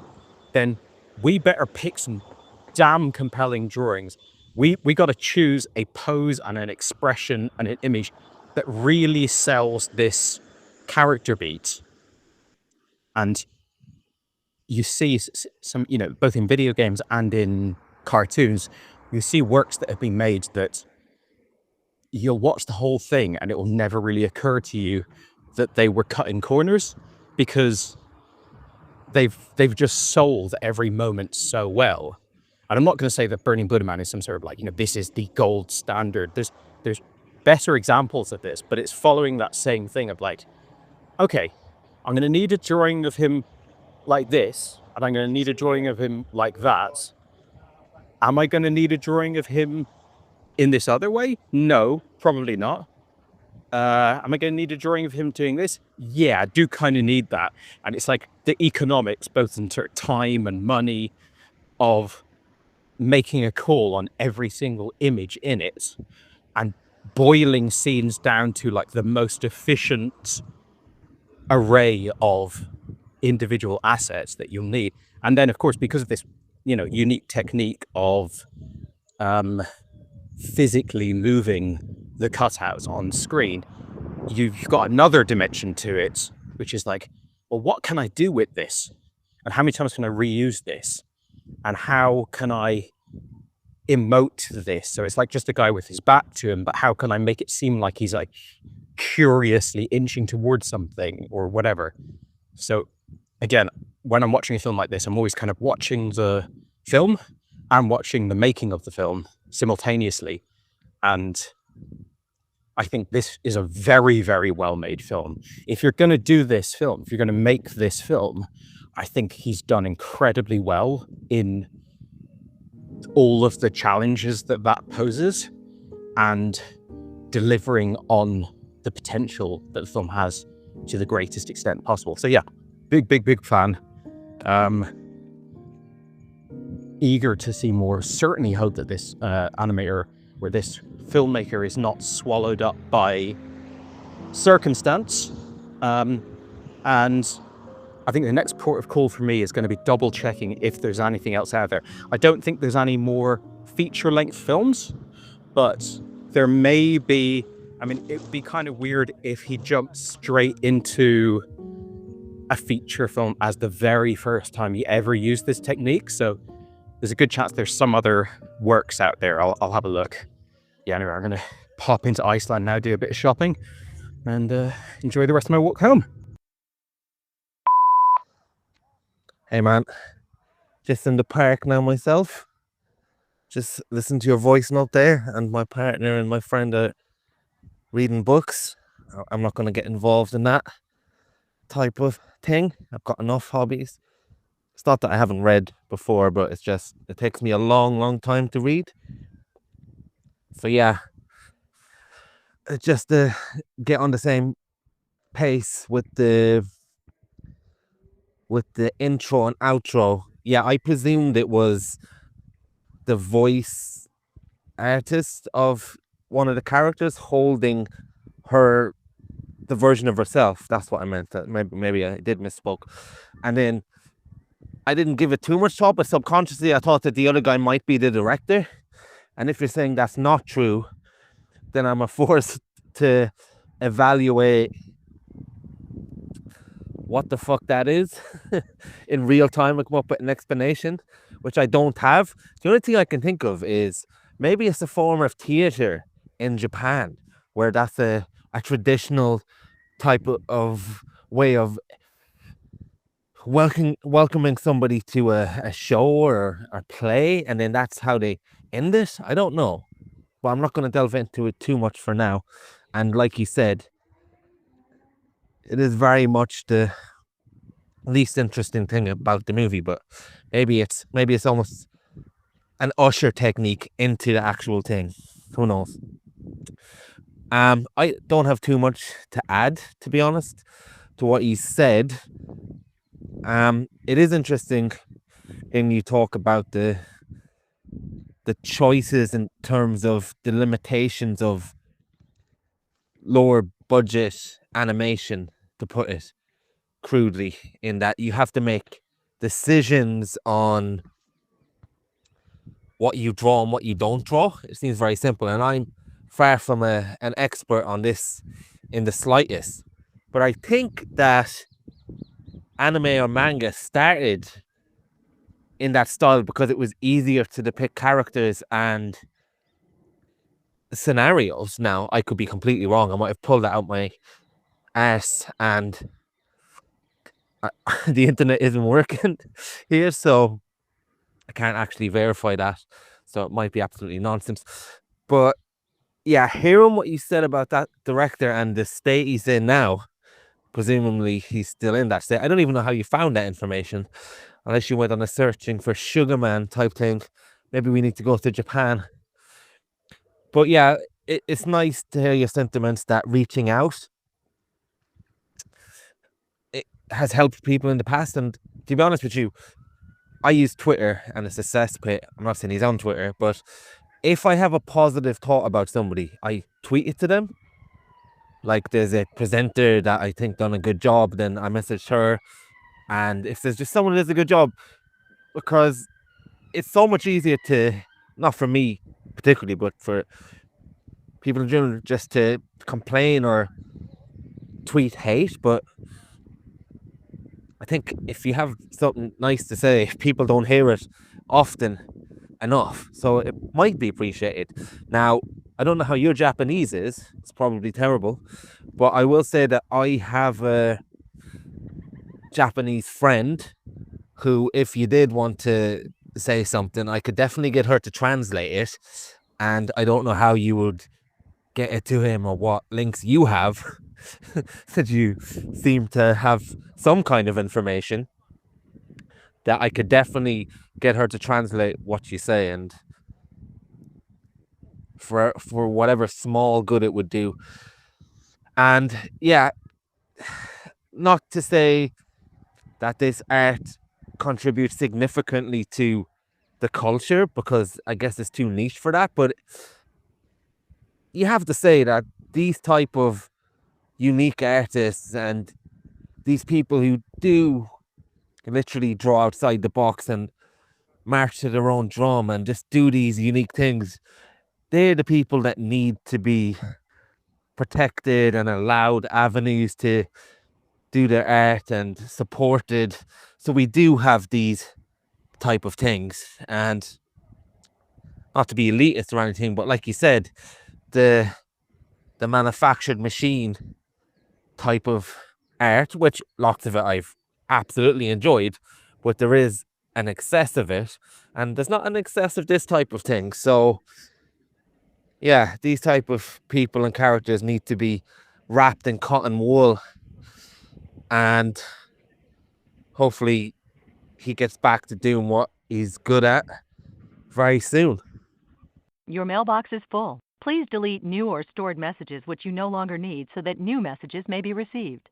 then we better pick some damn compelling drawings. We got to choose a pose and an expression and an image that really sells this character beat. And you see some, both in video games and in cartoons, you see works that have been made that you'll watch the whole thing and it will never really occur to you that they were cutting corners, because they've just sold every moment so well. And I'm not going to say that Burning Buddha Man is some sort of like, this is the gold standard. There's better examples of this, but it's following that same thing of like, okay, I'm going to need a drawing of him like this, and I'm going to need a drawing of him like that. Am I going to need a drawing of him in this other way? No, probably not. Am I going to need a drawing of him doing this? Yeah, I do kind of need that. And it's like the economics, both in terms of time and money, of making a call on every single image in it and boiling scenes down to like the most efficient array of individual assets that you'll need. And then, of course, because of this, unique technique of physically moving the cutouts on screen, you've got another dimension to it, which is like, well, what can I do with this? And how many times can I reuse this? And how can I emote this? So it's like just a guy with his back to him, but how can I make it seem like he's like curiously inching towards something or whatever? So again, when I'm watching a film like this, I'm always kind of watching the film and watching the making of the film simultaneously. And I think this is a very, very well-made film. If you're going to do this film, if you're going to make this film, I think he's done incredibly well in all of the challenges that poses and delivering on the potential that the film has to the greatest extent possible. So yeah, big fan. Eager to see more. Certainly hope that this animator, or this filmmaker, is not swallowed up by circumstance. And I think the next port of call for me is going to be double checking if there's anything else out there. I don't think there's any more feature-length films, but there may be. I mean, it would be kind of weird if he jumped straight into a feature film as the very first time he ever used this technique. So there's a good chance there's some other works out there. I'll have a look. Yeah, anyway, I'm going to pop into Iceland now, do a bit of shopping, and enjoy the rest of my walk home. Hey man, just in the park now myself. Just listen to your voice note there, and my partner and my friend are reading books. I'm not going to get involved in that type of thing. I've got enough hobbies. It's not that I haven't read before, but it's just, it takes me a long time to read. So yeah, just to get on the same pace with the intro and outro. Yeah, I presumed it was the voice artist of one of the characters holding the version of herself. That's what I meant. Maybe I did misspoke. And then I didn't give it too much thought, but subconsciously I thought that the other guy might be the director. And if you're saying that's not true, then I'm forced to evaluate what the fuck that is in real time. I come up with an explanation, which I don't have. The only thing I can think of is maybe it's a form of theater in Japan, where that's a traditional type of way of welcoming somebody to a show or play, and then that's how they end it. I don't know, but I'm not going to delve into it too much for now. And like you said, it is very much the least interesting thing about the movie, but maybe it's almost an usher technique into the actual thing. Who knows? I don't have too much to add, to be honest, to what you said. It is interesting when you talk about the choices in terms of the limitations of lower budget animation, to put it crudely, in that you have to make decisions on what you draw and what you don't draw. It seems very simple, and I'm far from an expert on this in the slightest. But I think that anime or manga started in that style because it was easier to depict characters and scenarios. Now, I could be completely wrong. I might have pulled that out my ass, and the internet isn't working here, so I can't actually verify that. So it might be absolutely nonsense. But yeah, hearing what you said about that director and the state he's in now, presumably he's still in that state. I don't even know how you found that information, unless you went on a searching for Sugar Man type thing. Maybe we need to go to Japan. But yeah, it's nice to hear your sentiments that reaching out, it has helped people in the past. And to be honest with you, I use Twitter and it's a cesspit. I'm not saying he's on Twitter, but if I have a positive thought about somebody, I tweet it to them. Like there's a presenter that I think done a good job, then I message her. And if there's just someone who does a good job, because it's so much easier to, not for me particularly, but for people in general, just to complain or tweet hate. But I think if you have something nice to say, people don't hear it often enough, so it might be appreciated. Now, I don't know how your Japanese is. It's probably terrible, but I will say that I have a Japanese friend who, if you did want to say something, I could definitely get her to translate it. And I don't know how you would get it to him or what links you have that you seem to have some kind of information that I could definitely get her to translate what you say, and for whatever small good it would do. And yeah, not to say that this art contributes significantly to the culture, because I guess it's too niche for that, but you have to say that these type of unique artists and these people who do literally draw outside the box and march to their own drum and just do these unique things, they're the people that need to be protected and allowed avenues to do their art and supported. So we do have these type of things, and not to be elitist or anything, but like you said, the manufactured machine type of art, which lots of it I've absolutely enjoyed, but there is an excess of it, and there's not an excess of this type of thing. So yeah, these type of people and characters need to be wrapped in cotton wool, and hopefully he gets back to doing what he's good at very soon. Your mailbox is full. Please delete new or stored messages which you no longer need so that new messages may be received.